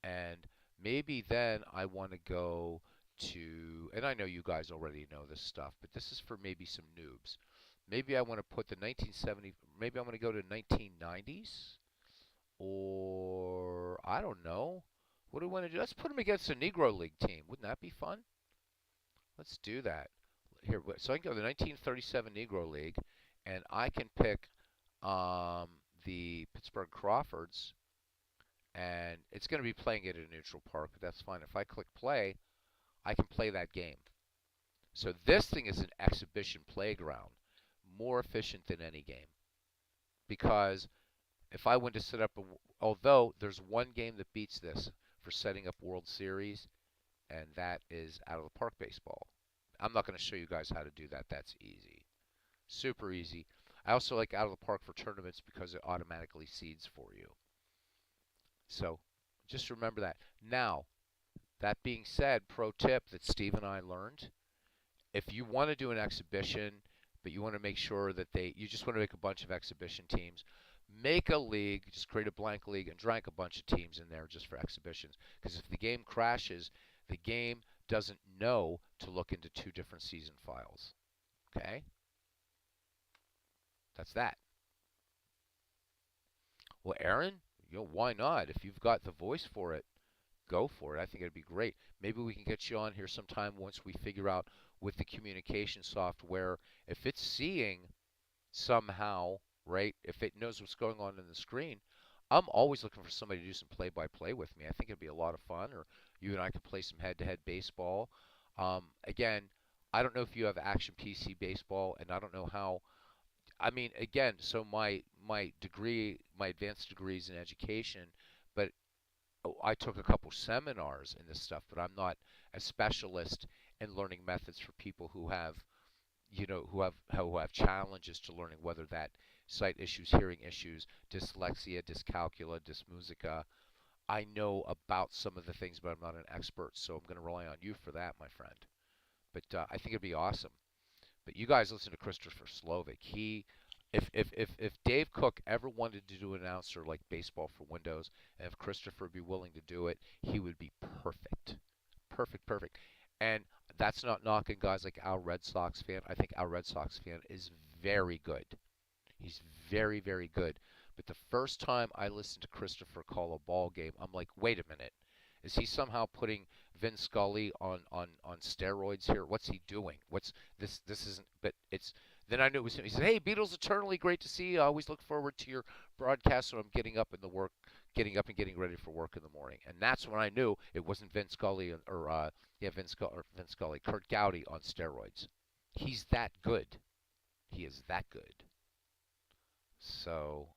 And maybe then I want to go to, and I know you guys already know this stuff, but this is for maybe some noobs. Maybe I want to put the 1970, maybe I want to go to 1990s, or I don't know. What do we want to do? Let's put them against a Negro League team. Wouldn't that be fun? Let's do that. Here, so I can go to the 1937 Negro League, and I can pick um, the Pittsburgh Crawfords, and it's going to be playing it at a neutral park, but that's fine. If I click play, I can play that game. So this thing is an exhibition playground, more efficient than any game. Because if I went to set up, although there's one game that beats this for setting up World Series, and that is out of the park baseball. I'm not going to show you guys how to do that. That's easy. Super easy. I also like out of the park for tournaments because it automatically seeds for you. So just remember that. Now, that being said, pro tip that Steve and I learned, if you want to do an exhibition, but you want to make sure that you just want to make a bunch of exhibition teams, make a league, just create a blank league and drag a bunch of teams in there just for exhibitions. Because if the game crashes, the game doesn't know to look into 2 different season files. Okay? That's that. Well, Aaron, why not? If you've got the voice for it, go for it. I think it'd be great. Maybe we can get you on here sometime once we figure out with the communication software if it's seeing somehow, right? If it knows what's going on in the screen, I'm always looking for somebody to do some play-by-play with me. I think it'd be a lot of fun, or you and I could play some head-to-head baseball. Again, I don't know if you have Action PC baseball, and I don't know how. I mean, again, so my degree, my advanced degrees in education, but I took a couple seminars in this stuff, but I'm not a specialist in learning methods for people who have, who have challenges to learning, whether that sight issues, hearing issues, dyslexia, dyscalculia, dysmusica. I know about some of the things, but I'm not an expert, so I'm going to rely on you for that, my friend. But I think it'd be awesome. But you guys listen to Christopher Slovic. If Dave Cook ever wanted to do an announcer like Baseball for Windows, and if Christopher would be willing to do it, he would be perfect. Perfect, perfect. And that's not knocking guys like our Red Sox fan. I think our Red Sox fan is very good. He's very, very good. But the first time I listened to Christopher call a ball game, I'm like, wait a minute. Is he somehow putting Vin Scully on steroids here? What's he doing? What's this? This isn't. But it's. Then I knew it was him. He said, "Hey, Beatles, eternally great to see you. I always look forward to your broadcast when I'm getting up and getting ready for work in the morning." And that's when I knew it wasn't Vin Scully Vin Scully, Kurt Gowdy on steroids. He's that good. He is that good. So,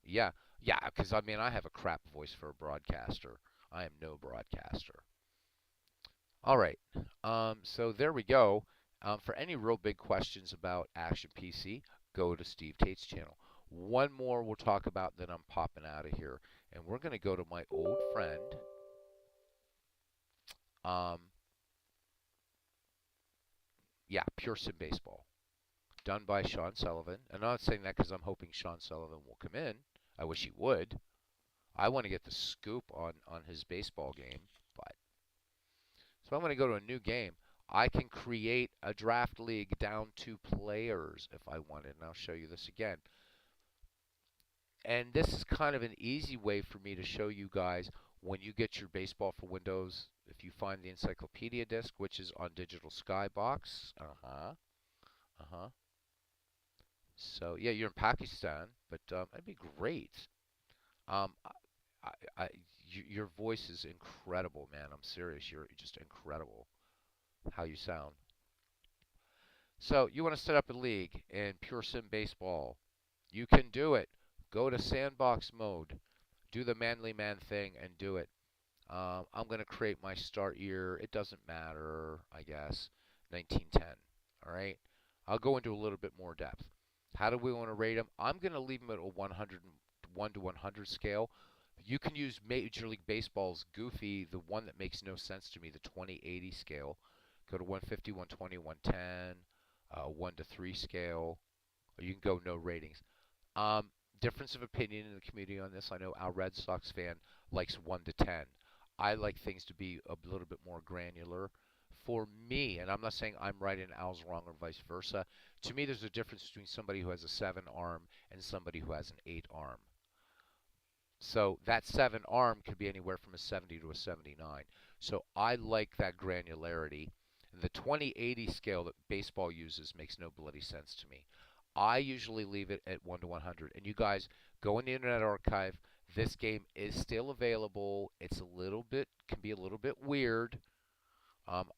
yeah, yeah, because I mean, I have a crap voice for a broadcaster. I am no broadcaster. All right. So there we go. For any real big questions about Action PC, go to Steve Tate's channel. One more we'll talk about, then I'm popping out of here. And we're going to go to my old friend, um, yeah, Pure Sim Baseball, done by Sean Sullivan. And I'm not saying that because I'm hoping Sean Sullivan will come in. I wish he would. I want to get the scoop on his baseball game, but so I'm going to go to a new game. I can create a draft league down to players if I wanted, and I'll show you this again. And this is kind of an easy way for me to show you guys when you get your Baseball for Windows, if you find the encyclopedia disc, which is on Digital Skybox. Uh-huh. So, yeah, you're in Pakistan, but that'd be great. Um, I, I, your voice is incredible, man. I'm serious. You're just incredible how you sound. So you want to set up a league in Pure Sim Baseball. You can do it. Go to sandbox mode. Do the manly man thing and do it. I'm going to create my start year. It doesn't matter, I guess. 1910. All right. I'll go into a little bit more depth. How do we want to rate them? I'm going to leave them at a 101 to 100 scale. You can use Major League Baseball's Goofy, the one that makes no sense to me, the 20/80 scale. Go to 150, 120, 110, 1 to 3 scale. Or you can go no ratings. Um, Difference of opinion in the community on this. I know our Red Sox fan likes 1 to 10. I like things to be a little bit more granular. For me, and I'm not saying I'm right and Al's wrong or vice versa, to me there's a difference between somebody who has a 7 arm and somebody who has an 8 arm. So that 7 arm could be anywhere from a 70 to a 79. So I like that granularity. The 20/80 scale that baseball uses makes no bloody sense to me. I usually leave it at 1 to 100. And you guys go in the Internet Archive. This game is still available. It's a little bit, can be a little bit weird, um,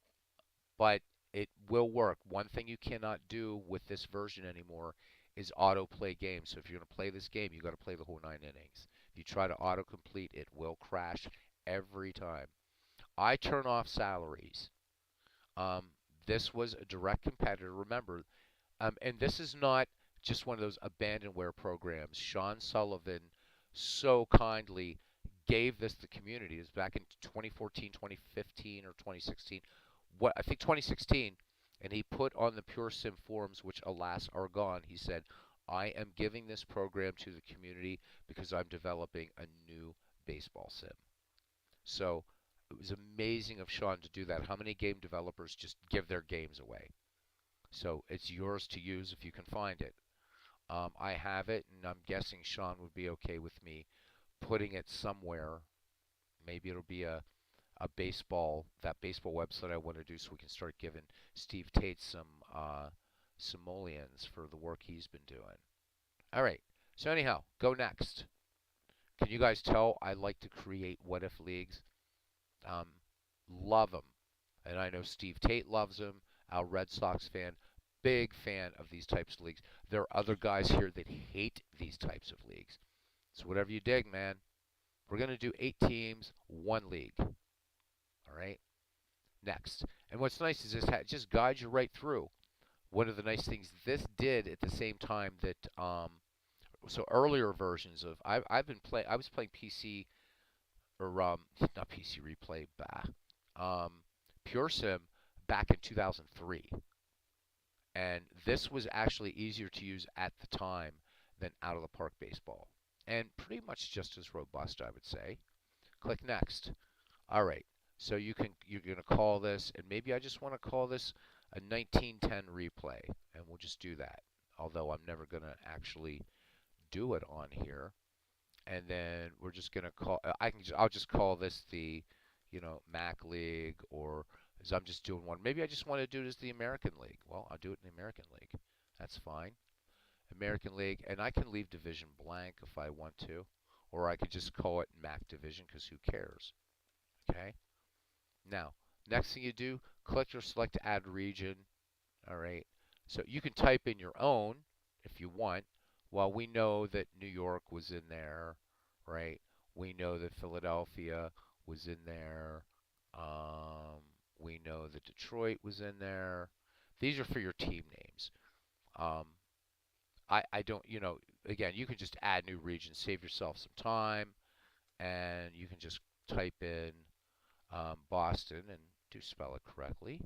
but it will work. One thing you cannot do with this version anymore is autoplay games. So if you're going to play this game, you got to play the whole 9 innings. If you try to autocomplete, it will crash every time. I turn off salaries. Um, this was a direct competitor. Remember, and this is not just one of those abandonware programs. Sean Sullivan so kindly gave this to the community. It was back in 2014, 2015, or 2016. What I think 2016, and he put on the Pure Sim forums, which alas are gone. He said, "I am giving this program to the community because I'm developing a new baseball sim." So it was amazing of Sean to do that. How many game developers just give their games away? So it's yours to use if you can find it. I have it, and I'm guessing Sean would be okay with me putting it somewhere. Maybe it'll be a baseball, that baseball website I want to do, so we can start giving Steve Tate some simoleons for the work he's been doing. All right. So anyhow, go next. Can you guys tell I like to create what if leagues? Um, love them. And I know Steve Tate loves them. Our Red Sox fan, big fan of these types of leagues. There are other guys here that hate these types of leagues. So whatever you dig, man. We're going to do 8 teams, 1 league. All right? Next. And what's nice is this just guides you right through. One of the nice things this did at the same time that so earlier versions of I was playing PC or not PC Replay, um, Pure Sim back in 2003, and this was actually easier to use at the time than Out of the Park Baseball, and pretty much just as robust, I would say. Click next. All right, so you're gonna call this, and maybe I just want to call this a 1910 replay, and we'll just do that. Although I'm never gonna actually do it on here. And then we're just gonna call. I'll just call this the, Mac League, or as I'm just doing one. Maybe I just want to do it as the American League. Well, I'll do it in the American League. That's fine. American League, and I can leave division blank if I want to, or I could just call it Mac Division because who cares? Okay. Now, next thing you do, click or select Add Region. All right. So you can type in your own if you want. Well, we know that New York was in there, right? We know that Philadelphia was in there. Um, we know that Detroit was in there. These are for your team names. Um, I don't, again, you can just add new regions, save yourself some time, and you can just type in Boston and do spell it correctly.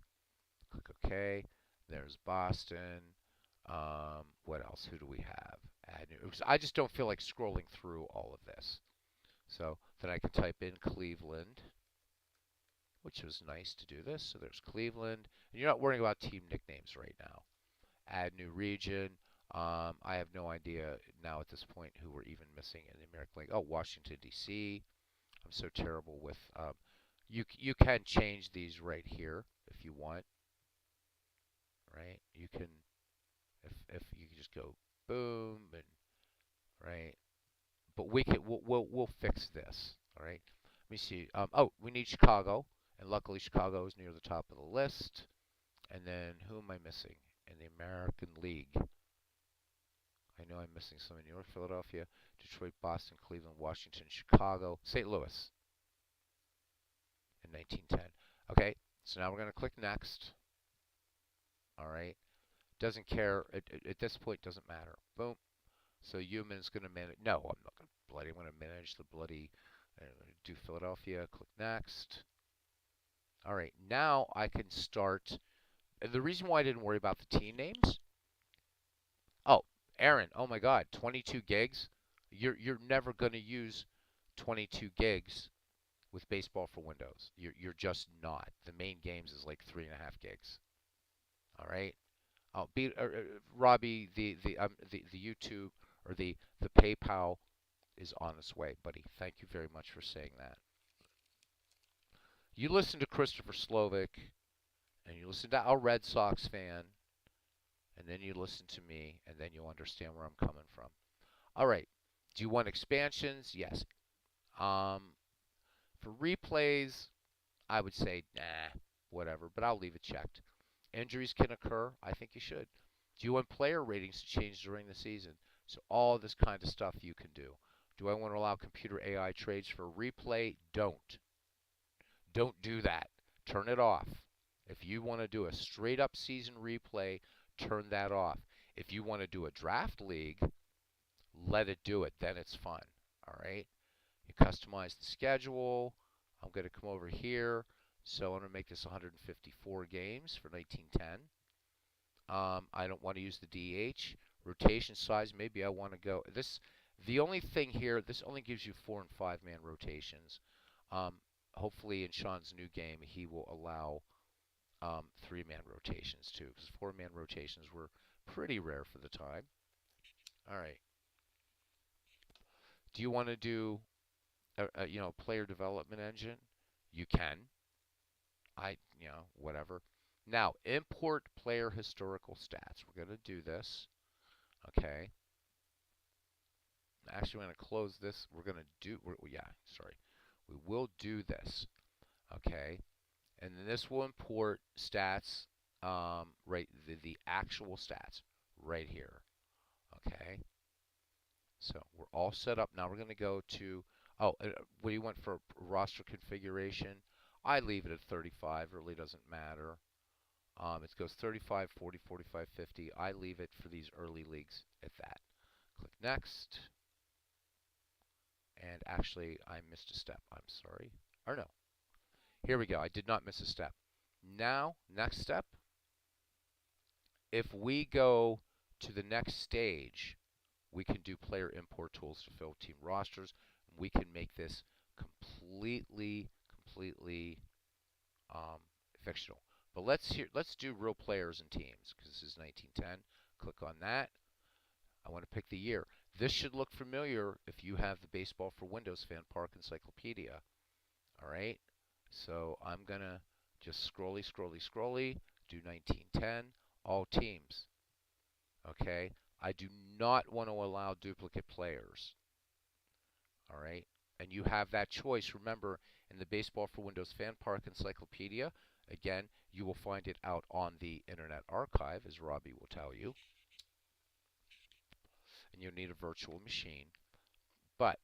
Click OK. There's Boston. What else? Who do we have? Add new. I just don't feel like scrolling through all of this. So then I can type in Cleveland, which was nice to do this. So there's Cleveland. And you're not worrying about team nicknames right now. Add new region. I have no idea now at this point who we're even missing in the American League. Oh, Washington, D.C. I'm so terrible with. You can change these right here if you want. Right? You can if you can just go boom and right. But we'll fix this. All right. Let me see. Oh, we need Chicago, and luckily Chicago is near the top of the list. And then who am I missing in the American League? I know I'm missing some in New York, Philadelphia, Detroit, Boston, Cleveland, Washington, Chicago, St. Louis in 1910. Okay. So now we're going to click next. All right. Doesn't care. At this point, doesn't matter. Boom. So Human's going to manage. No, I'm not going to bloody. I'm going to manage the bloody. Do Philadelphia. Click next. All right. Now I can start. And the reason why I didn't worry about the team names. Oh, Aaron. Oh my God. 22 gigs. You're never going to use 22 gigs with Baseball for Windows. You're just not. The main games is like 3.5 gigs. All right. Oh, Robbie, the YouTube or the PayPal is on its way, buddy. Thank you very much for saying that. You listen to Christopher Slovic, and you listen to our Red Sox fan, and then you listen to me, and then you'll understand where I'm coming from. All right. Do you want expansions? Yes. For replays, I would say nah, whatever, but I'll leave it checked. Injuries can occur. I think you should. Do you want player ratings to change during the season? So all this kind of stuff you can do. Do I want to allow computer AI trades for replay? Don't. Don't do that. Turn it off. If you want to do a straight up season replay, turn that off. If you want to do a draft league, let it do it. Then it's fun. All right. You customize the schedule. I'm going to come over here. So I'm going to make this 154 games for 1910. I don't want to use the DH. Rotation size, maybe I want to go. The only thing here, this only gives you 4 and 5 man rotations. Hopefully in Sean's new game, he will allow 3-man rotations too, because 4-man rotations were pretty rare for the time. All right. Do you want to do a player development engine? You can. Whatever. Now, import player historical stats. We're going to do this. Okay. Actually, we're going to close this. Yeah, sorry. We will do this, okay? And then this will import stats, right, the actual stats right here, okay? So we're all set up. Now we're going to go to, what do you want for roster configuration? I leave it at 35, really doesn't matter. It goes 35, 40, 45, 50. I leave it for these early leagues at that. Click next. And actually, I missed a step. I'm sorry. Or no. Here we go. I did not miss a step. Now, next step, if we go to the next stage, we can do player import tools to fill team rosters. We can make this completely fictional. But let's do real players and teams because this is 1910. Click on that. I want to pick the year. This should look familiar if you have the Baseball for Windows Fan Park Encyclopedia. All right. So I'm gonna just scrolly, do 1910, all teams. Okay. I do not want to allow duplicate players. All right. And you have that choice. Remember, in the Baseball for Windows Fan Park Encyclopedia, again, you will find it out on the Internet Archive, as Robbie will tell you. And you'll need a virtual machine. But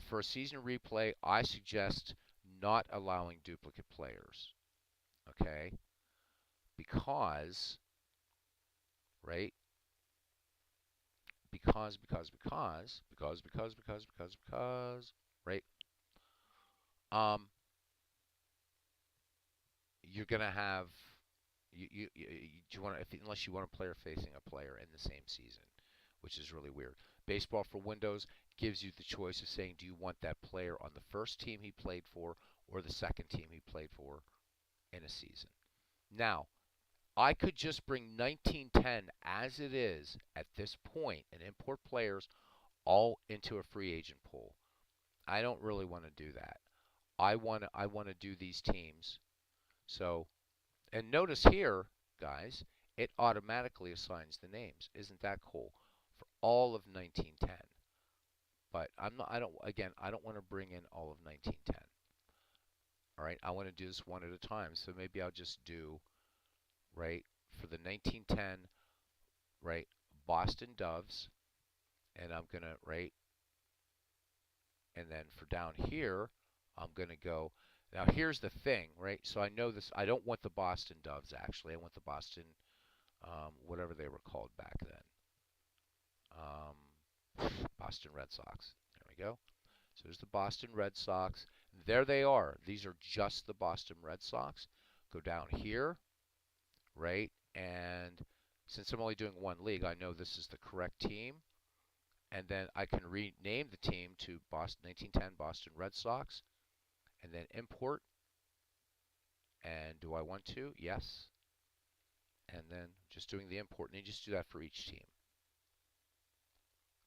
for a season replay, I suggest not allowing duplicate players. Okay? Because, right? Because, right? Um, you're gonna have you want unless you want a player facing a player in the same season, which is really weird. Baseball for Windows gives you the choice of saying, do you want that player on the first team he played for or the second team he played for in a season. Now, I could just bring 1910 as it is at this point and import players all into a free agent pool. I don't really want to do that. I want to do these teams. So, and notice here, guys, it automatically assigns the names. Isn't that cool? For all of 1910. But I don't want to bring in all of 1910. All right, I want to do this one at a time. So maybe I'll just do, right, for the 1910, right, Boston Doves, and I'm going to, right, and then for down here, I'm going to go. Now here's the thing, right? So I know this. I don't want the Boston Doves actually. I want the Boston, whatever they were called back then. Boston Red Sox. There we go. So there's the Boston Red Sox. There they are. These are just the Boston Red Sox. Go down here, right? And since I'm only doing one league, I know this is the correct team. And then I can rename the team to Boston 1910 Boston Red Sox, and then import. And do I want to? Yes. And then just doing the import, and you just do that for each team.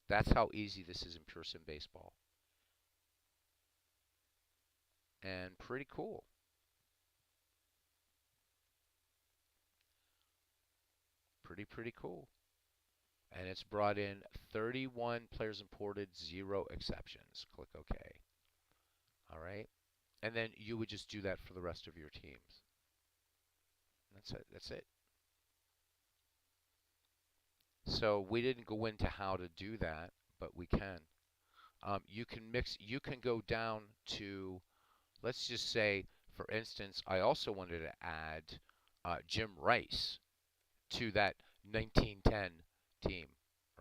That's how easy this is in Pure Sim Baseball. And pretty cool. Pretty cool. And it's brought in 31 players imported, 0 exceptions. Click OK. All right. And then you would just do that for the rest of your teams. That's it. That's it. So we didn't go into how to do that, but we can. You can mix. You can go down to, let's just say, for instance, I also wanted to add Jim Rice to that 1910 team,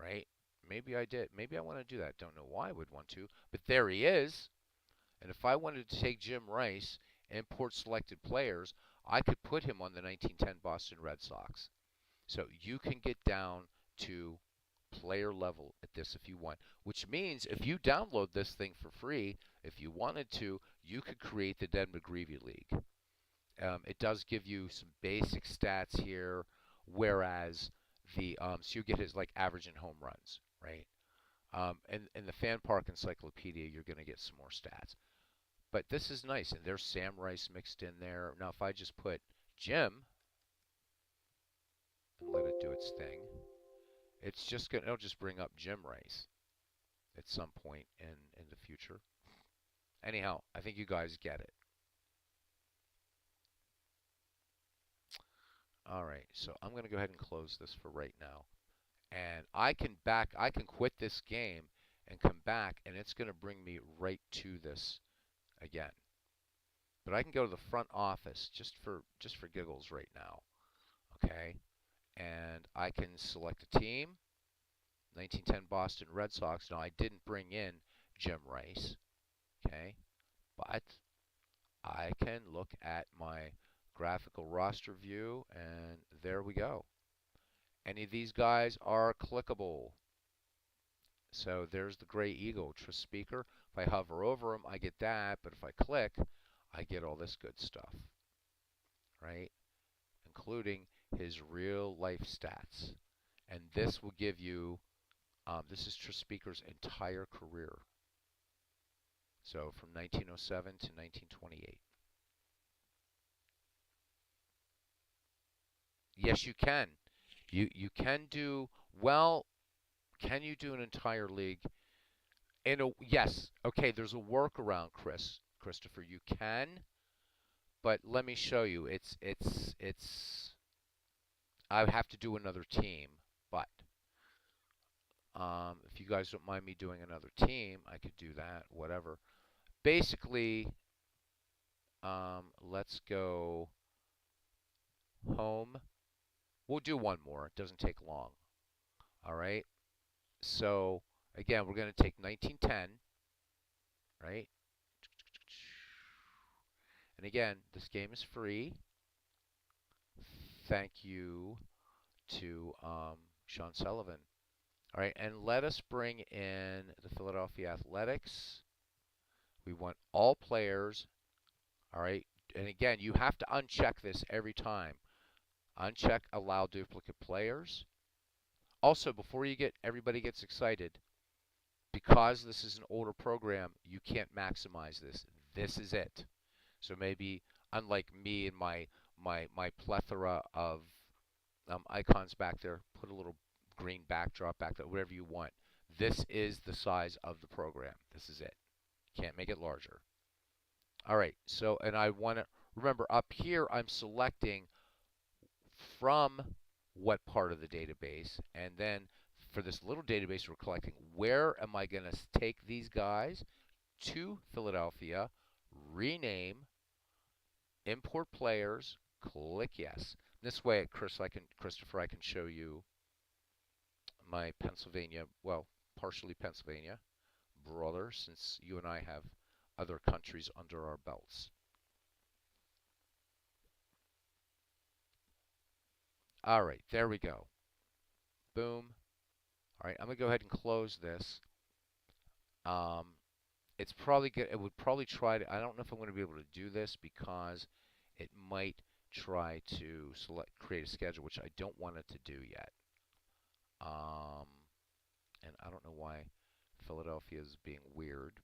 right? Maybe I did. Maybe I want to do that. Don't know why I would want to, but there he is. And if I wanted to take Jim Rice and import selected players, I could put him on the 1910 Boston Red Sox. So you can get down to player level at this if you want, which means if you download this thing for free, if you wanted to, you could create the Denver McGreevy League. It does give you some basic stats here, whereas the so you get his like average and home runs, right? And in the Fan Park Encyclopedia, you're going to get some more stats. But this is nice, and there's Sam Rice mixed in there. Now, if I just put Jim and let it do its thing, it'll just bring up Jim Rice. at some point in the future. Anyhow, I think you guys get it. All right, so I'm going to go ahead and close this for right now. And I can quit this game and come back, and it's going to bring me right to this again. But I can go to the front office just for giggles right now, okay? And I can select a team, 1910 Boston Red Sox. Now I didn't bring in Jim Rice, okay? But I can look at my graphical roster view, and there we go. Any of these guys are clickable. So there's the Gray Eagle, Tris Speaker. If I hover over him, I get that, but if I click, I get all this good stuff, right? Including his real life stats. And this will give you, this is Tris Speaker's entire career. So from 1907 to 1928. Yes, you can. You can do, well, can you do an entire league? Yes. Okay, there's a workaround, Christopher. You can, but let me show you. It's I would have to do another team, but if you guys don't mind me doing another team, I could do that, whatever. Basically, let's go home. We'll do one more. It doesn't take long. All right. So again, we're going to take 1910, right? And again, this game is free. Thank you to Sean Sullivan. All right, and let us bring in the Philadelphia Athletics. We want all players. All right, and again, you have to uncheck this every time. Uncheck allow duplicate players. Also, before everybody gets excited, because this is an older program, you can't maximize this. This is it. So maybe, unlike me and my plethora of icons back there, put a little green backdrop back there, whatever you want. This is the size of the program. This is it. Can't make it larger. All right, so, and I want to, remember up here, I'm selecting from what part of the database, and then for this little database we're collecting, where am I going to take these guys to Philadelphia, rename, import players, click yes. This way, Christopher, I can show you my Pennsylvania, well, partially Pennsylvania brother, since you and I have other countries under our belts. All right, there we go. Boom. All right, I'm going to go ahead and close this. Um, it's probably good. It would probably try to, I don't know if I'm going to be able to do this because it might try to create a schedule, which I don't want it to do yet. And I don't know why Philadelphia is being weird.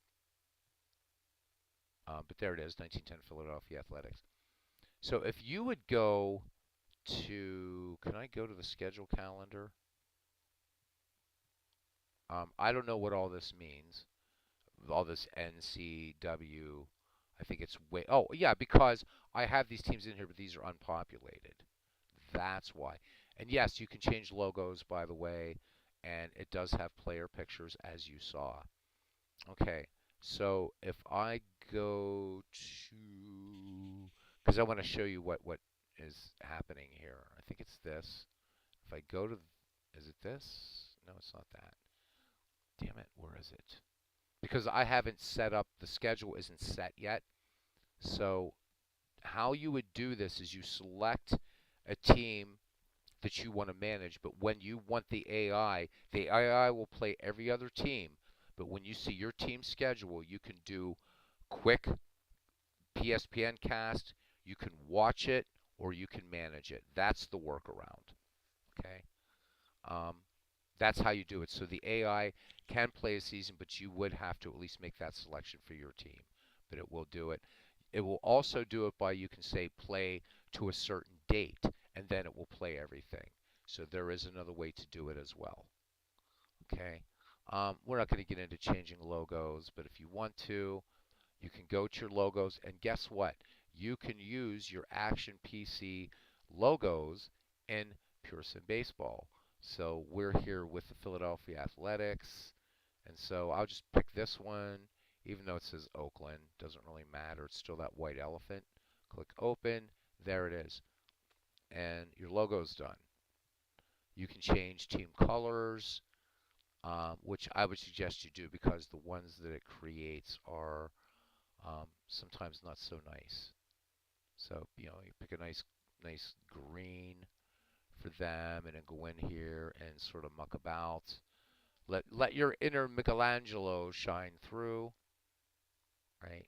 But there it is, 1910 Philadelphia Athletics. So if you would go to, can I go to the schedule calendar? I don't know what all this means. All this NCW. I think it's way. Oh, yeah, because I have these teams in here, but these are unpopulated. That's why. And yes, you can change logos, by the way, and it does have player pictures, as you saw. Okay, so if I go to, because I want to show you what is happening here. I think it's this. If I go to, is it this? No, it's not that. Damn it, where is it? Because I haven't set up, the schedule isn't set yet. So how you would do this is you select a team that you want to manage, but when you want the AI will play every other team. But when you see your team schedule, you can do quick PSPN cast, you can watch it, or you can manage it. That's the workaround. Okay, that's how you do it. So the AI can play a season, but you would have to at least make that selection for your team. But it will do it. It will also do it by, you can say, play to a certain date, and then it will play everything. So there is another way to do it as well. Okay, We're not going to get into changing logos, but if you want to, you can go to your logos, and guess what? You can use your Action PC logos in Pure Sim Baseball. So we're here with the Philadelphia Athletics, and so I'll just pick this one, even though it says Oakland. Doesn't really matter. It's still that white elephant. Click Open. There it is. And your logo's done. You can change team colors, which I would suggest you do because the ones that it creates are sometimes not so nice. So, you pick a nice green for them, and then go in here and sort of muck about. Let your inner Michelangelo shine through, right?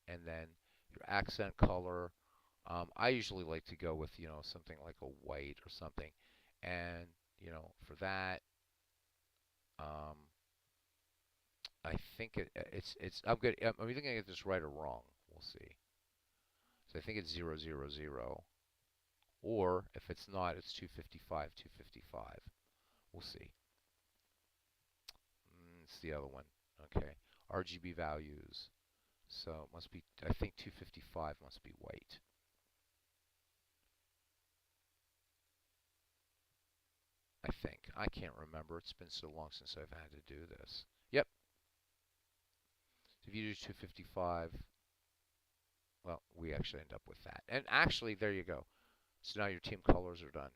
And then your accent color. I usually like to go with something like a white or something, and for that, um, I think it's I'm good. I'm either gonna get this right or wrong. We'll see. So I think it's 000, or if it's not, it's 255 255. We'll see. It's the other one. Okay. RGB values. So it must be. I think 255 must be white. I think. I can't remember. It's been so long since I've had to do this. Yep. So if you do 255, well, we actually end up with that. And actually, there you go. So now your team colors are done.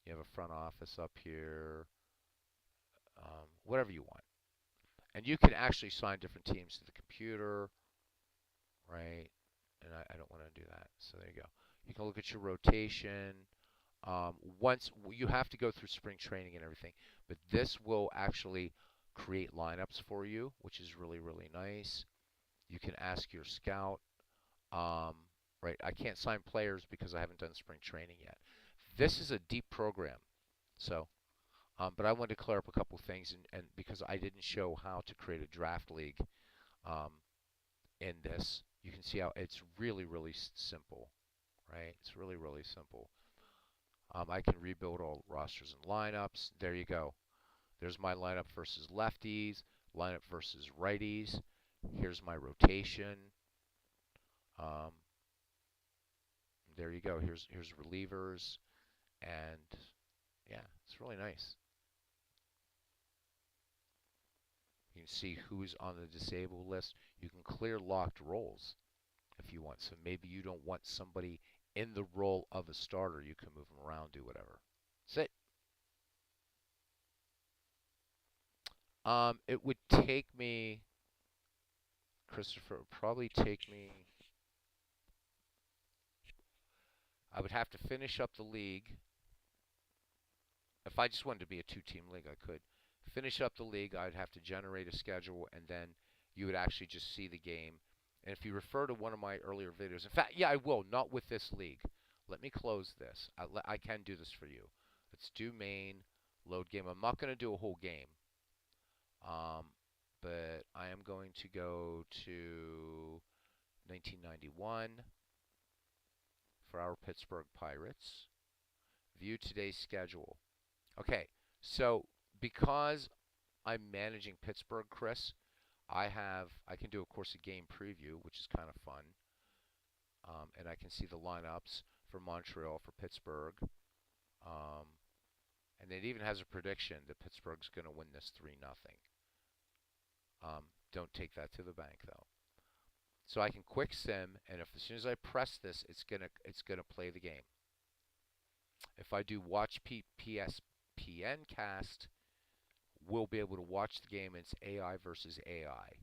You have a front office up here, whatever you want. And you can actually assign different teams to the computer, right? And I don't want to do that. So there you go. You can look at your rotation. Once you have to go through spring training and everything, but this will actually create lineups for you, which is really, really nice. You can ask your scout. Um, right, I can't sign players because I haven't done spring training yet. This is a deep program, so but I wanted to clear up a couple things, and because I didn't show how to create a draft league um, in this, you can see how it's really, really simple, right? It's really, really simple. I can rebuild all rosters and lineups. There you go. There's my lineup versus lefties, lineup versus righties. Here's my rotation. Um, there you go. Here's relievers, and yeah, it's really nice. You can see who's on the disabled list. You can clear locked roles if you want. So maybe you don't want somebody in the role of a starter. You can move them around, do whatever. That's it. It would take me, Christopher, it would probably take me, I would have to finish up the league. If I just wanted to be a two-team league, I could. Finish up the league, I'd have to generate a schedule, and then you would actually just see the game. And if you refer to one of my earlier videos, in fact, yeah, I will, not with this league. Let me close this. I can do this for you. Let's do main, load game. I'm not going to do a whole game, um, but I am going to go to 1991 for our Pittsburgh Pirates. View today's schedule. Okay, so because I'm managing Pittsburgh, Chris, I can do of course a game preview, which is kind of fun, and I can see the lineups for Montreal, for Pittsburgh, um, and it even has a prediction that Pittsburgh's going to win this 3-0. Don't take that to the bank though. So I can quick sim, and if as soon as I press this, it's gonna play the game. If I do watch PSPN cast, we'll be able to watch the game. It's AI versus AI.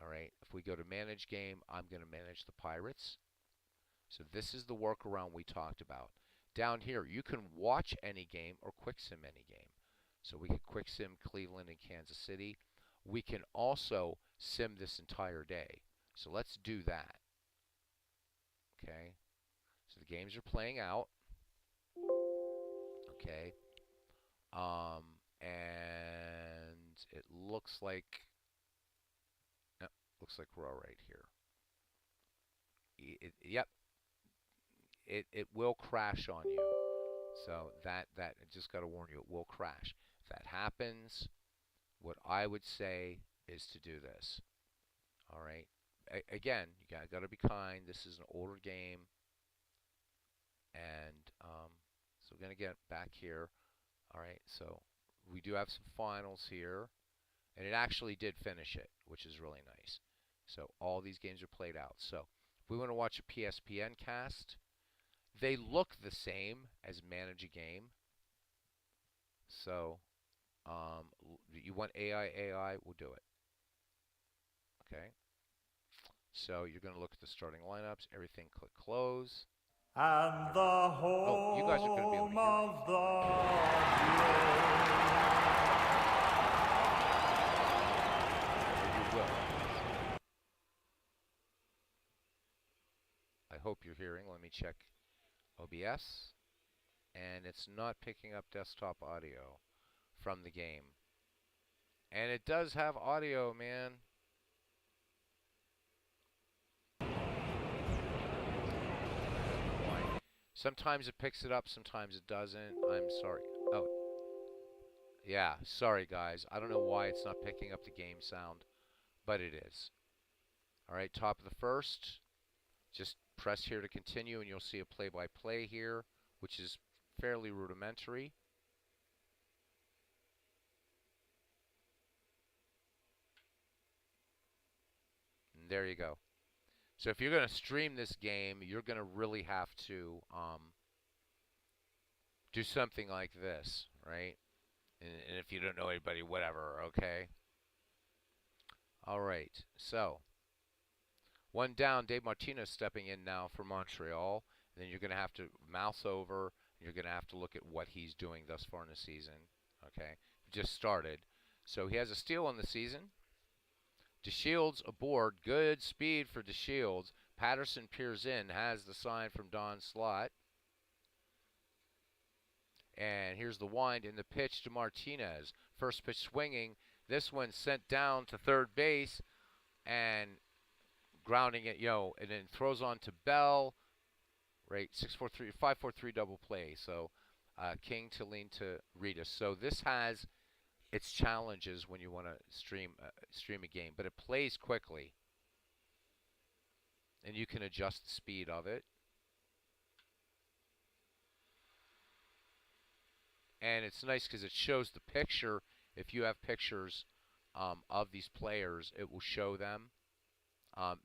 All right. If we go to manage game, I'm going to manage the Pirates. So this is the workaround we talked about. Down here, you can watch any game or quick sim any game. So we can quick sim Cleveland and Kansas City. We can also sim this entire day. So let's do that. Okay. So the games are playing out. Okay. Um, and it looks like we're all right here. Yep, it will crash on you. So that just got to warn you, it will crash. If that happens, what I would say is to do this. All right. Again, you got to be kind. This is an older game, and so we're gonna get back here. All right. So we do have some finals here, and it actually did finish it, which is really nice. So all these games are played out. So if we want to watch a PSPN cast, they look the same as Manage a Game. So you want AI, we'll do it. Okay. So you're going to look at the starting lineups, everything, click close. And the home you guys are going to be able to hear of the you will. I hope you're hearing. Let me check OBS. And it's not picking up desktop audio from the game. And it does have audio, man. Sometimes it picks it up, sometimes it doesn't. I'm sorry. Oh. Yeah, sorry guys. I don't know why it's not picking up the game sound, but it is. Alright, top of the first. Just press here to continue and you'll see a play-by-play here, which is fairly rudimentary. And there you go. So if you're going to stream this game, you're going to really have to do something like this, right? And if you don't know anybody, whatever, okay? All right, so one down, Dave Martinez stepping in now for Montreal. And then you're going to have to mouse over. And you're going to have to look at what he's doing thus far in the season, okay? Just started. So he has a steal on the season. DeShields aboard. Good speed for DeShields. Patterson peers in. Has the sign from Don Slott. And here's the wind in the pitch to Martinez. First pitch swinging. This one sent down to third base. And grounding it, and then throws on to Bell. Right, 6-4-3, 5-4-3 double play. So King to lean to Rita. So this has its challenges when you want to stream a game, but it plays quickly, and you can adjust the speed of it. And it's nice because it shows the picture. If you have pictures of these players, it will show them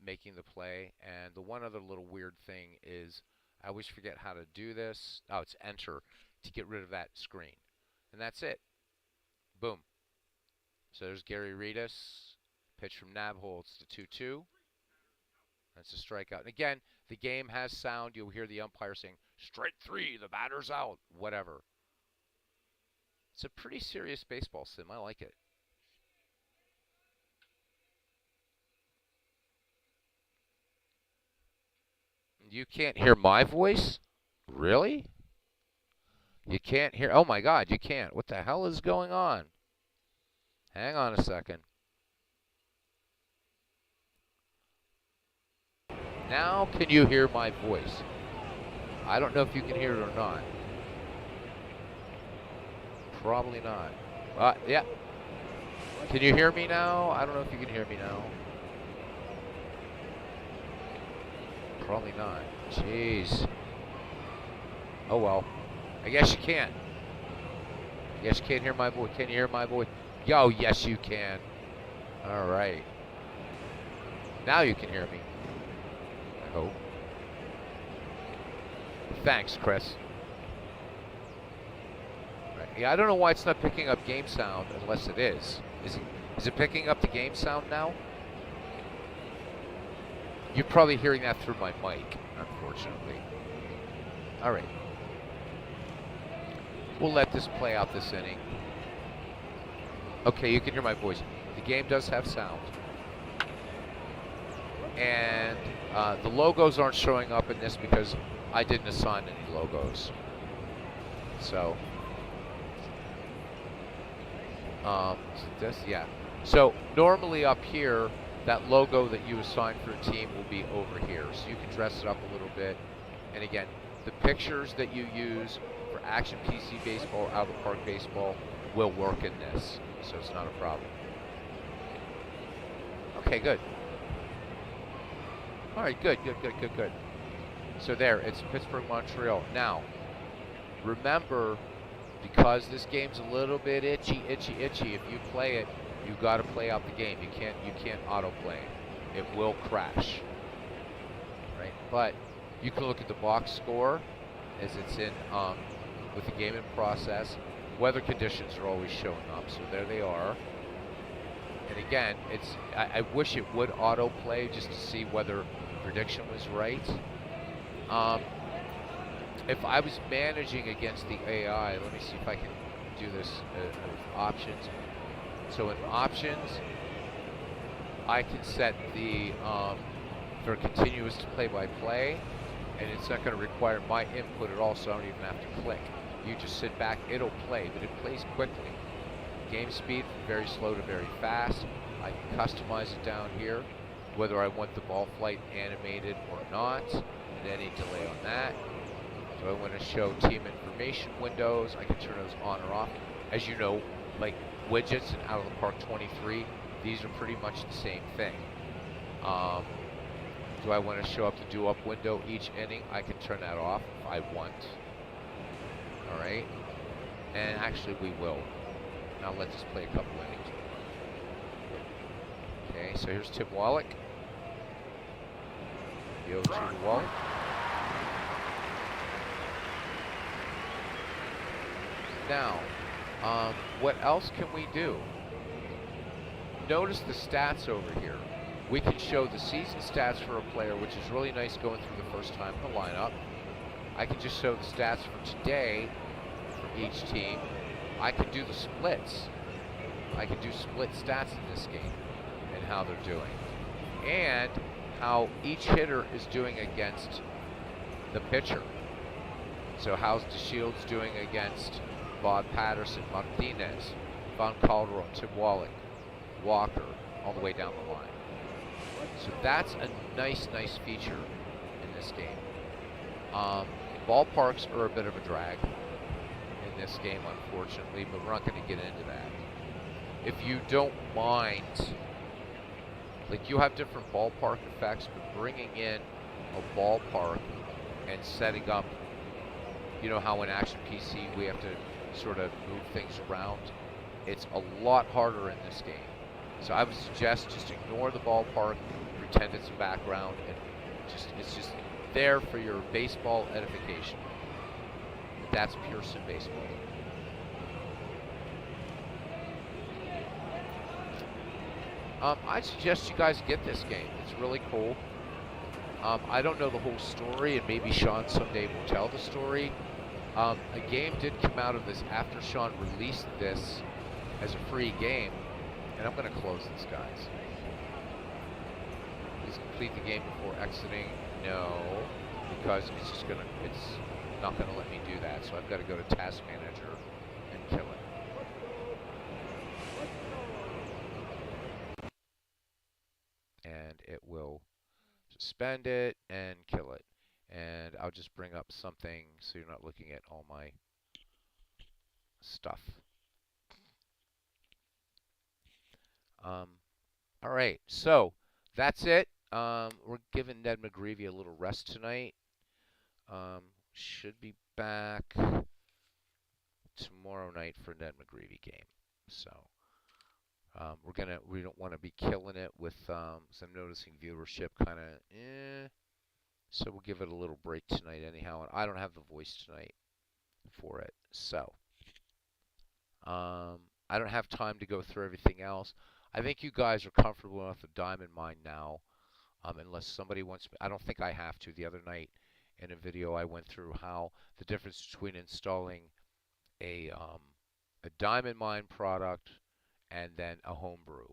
making the play. And the one other little weird thing is, I always forget how to do this. Oh, it's enter to get rid of that screen. And that's it. Boom. So there's Gary Ritas. Pitch from Nabholz, the 2-2. That's a strikeout. And again, the game has sound. You'll hear the umpire saying, strike 3, the batter's out, whatever. It's a pretty serious baseball sim. I like it. You can't hear my voice? Really? You can't hear? Oh my God, you can't. What the hell is going on? Hang on a second. Now can you hear my voice? I don't know if you can hear it or not. Probably not. Yeah. Can you hear me now? I don't know if you can hear me now. Probably not. Jeez. Oh well. I guess you can't. I guess you can't hear my voice. Can you hear my voice? Yo, yes you can. All right. Now you can hear me. I hope. Thanks, Chris. Right. Yeah, I don't know why it's not picking up game sound unless it is. Is it picking up the game sound now? You're probably hearing that through my mic, unfortunately. All right. We'll let this play out this inning. Okay, you can hear my voice. The game does have sound. And the logos aren't showing up in this because I didn't assign any logos. So, yeah. So normally up here, that logo that you assign for a team will be over here. So you can dress it up a little bit. And again, the pictures that you use for Action PC Baseball or Out of the Park Baseball will work in this, so it's not a problem. Okay, good. All right, good. So there, it's Pittsburgh, Montreal. Now, remember, because this game's a little bit itchy, if you play it, you got to play out the game. You can't autoplay it. It will crash, right? But you can look at the box score as it's in with the game in process. Weather conditions are always showing up, so there they are. And again, I wish it would autoplay just to see whether prediction was right. If I was managing against the AI, let me see if I can do this with options. So in options, I can set the for continuous to play-by-play, and it's not going to require my input at all, so I don't even have to click. You just sit back, it'll play, but it plays quickly. Game speed from very slow to very fast. I can customize it down here, whether I want the ball flight animated or not, and any delay on that. So I want to show team information windows. I can turn those on or off. As you know, like widgets and Out of the Park 23, these are pretty much the same thing. Do I want to show up the do-up window each inning? I can turn that off if I want. All right, and actually we will. Now let's just play a couple innings. Okay, so here's Tim Wallach. The 0-2 to Wallach. Now, what else can we do? Notice the stats over here. We can show the season stats for a player, which is really nice going through the first time in the lineup. I can just show the stats for today for each team. I can do the splits. I can do split stats in this game and how they're doing. And how each hitter is doing against the pitcher. So how's DeShields doing against Bob Patterson, Martinez, Von Calderon, Tim Wallach, Walker, all the way down the line. So that's a nice feature in this game. Ballparks are a bit of a drag in this game, unfortunately, but we're not going to get into that. If you don't mind, like you have different ballpark effects, but bringing in a ballpark and setting up, you know how in Action PC we have to sort of move things around, it's a lot harder in this game. So I would suggest just ignore the ballpark, pretend it's a background, and it's just there for your baseball edification. That's pure sim baseball. I suggest you guys get this game. It's really cool. I don't know the whole story, and maybe Sean someday will tell the story. A game did come out of this after Sean released this as a free game, and I'm going to close this, guys. Please complete the game before exiting. No, because it's not going to let me do that, so I've got to go to Task Manager and kill it. And it will suspend it and kill it. And I'll just bring up something so you're not looking at all my stuff. All right, so that's it. We're giving Ned McGreevy a little rest tonight. Should be back tomorrow night for Ned McGreevy game. So we don't want to be killing it with some noticing viewership kind of So we'll give it a little break tonight anyhow, and I don't have the voice tonight for it. So I don't have time to go through everything else. I think you guys are comfortable enough with Diamond Mine now, unless somebody wants. I don't think I have to. The other night in a video, I went through how the difference between installing a Diamond Mine product and then a homebrew.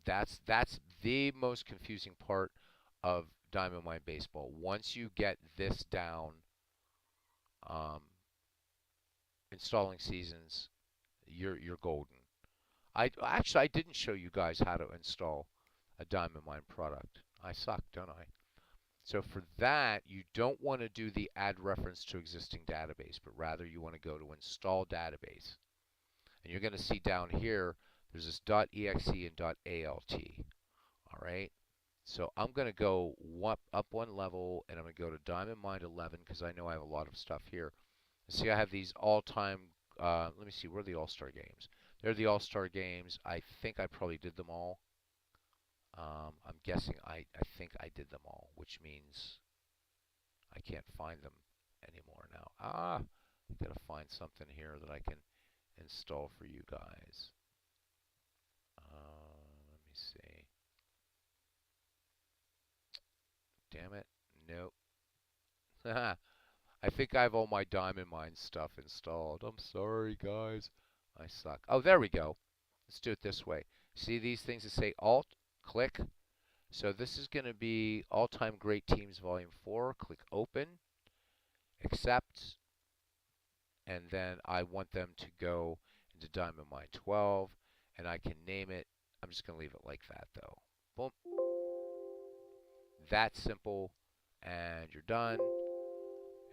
That's the most confusing part of Diamond Mine Baseball. Once you get this down, installing seasons, you're golden. I didn't show you guys how to install a Diamond Mine product. I suck, don't I? So for that, you don't want to do the add reference to existing database, but rather you want to go to install database. And you're going to see down here, there's this .exe and .alt. All right. So I'm going to go up one level, and I'm going to go to Diamond Mine 11 because I know I have a lot of stuff here. See, I have these all-time. Let me see. Where are the All-Star games? They're the All-Star games. I think I probably did them all. I'm guessing I think I did them all, which means I can't find them anymore now. I gotta find something here that I can install for you guys. Let me see. Damn it. Nope. I think I have all my Diamond Mine stuff installed. I'm sorry, guys. I suck. Oh, there we go. Let's do it this way. See these things that say Alt? Click. So this is going to be All-Time Great Teams Volume 4. Click Open. Accept. And then I want them to go into Diamond Mine 12. And I can name it. I'm just going to leave it like that, though. Boom. That's simple. And you're done.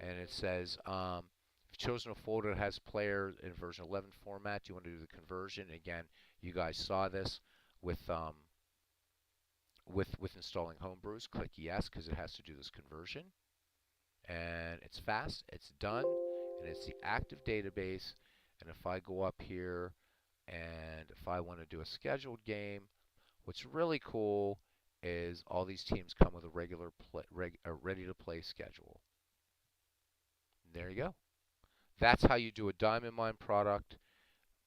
And it says, if you've chosen a folder that has player in version 11 format, you want to do the conversion. Again, you guys saw this with installing Homebrews. Click yes because it has to do this conversion. And it's fast, it's done, and it's the active database. And if I go up here and if I want to do a scheduled game, what's really cool is all these teams come with a ready-to-play schedule. There you go. That's how you do a Diamond Mine product.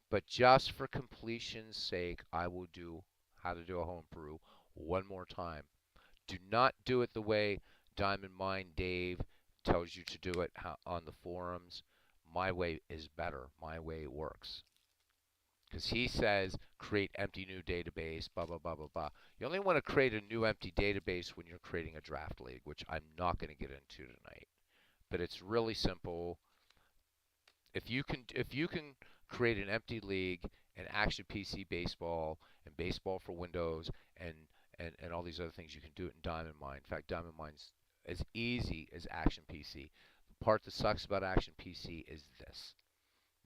But just for completion's sake, I will do how to do a homebrew one more time. Do not do it the way Diamond Mine Dave tells you to do it on the forums. My way is better. My way works. Because he says create empty new database, blah, blah, blah, blah, blah. You only want to create a new empty database when you're creating a draft league, which I'm not going to get into tonight. But it's really simple. If you can create an empty league and Action PC Baseball and Baseball for Windows and all these other things, you can do it in Diamond Mine. In fact, Diamond Mine's as easy as Action PC. The part that sucks about Action PC is this.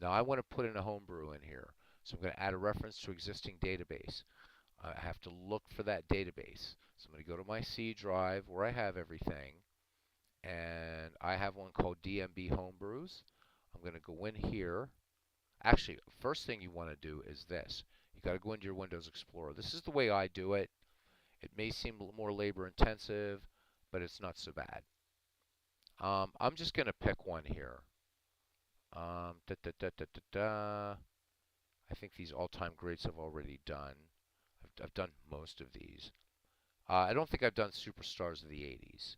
Now I want to put in a homebrew in here. So I'm going to add a reference to existing database. I have to look for that database. So I'm going to go to my C drive where I have everything. And I have one called DMB Homebrews. I'm going to go in here. Actually, first thing you want to do is this. You got to go into your Windows Explorer. This is the way I do it. It may seem more labor intensive, but it's not so bad. I'm just going to pick one here. I think these all-time greats I've already done. I've done most of these. I don't think I've done Superstars of the 80s.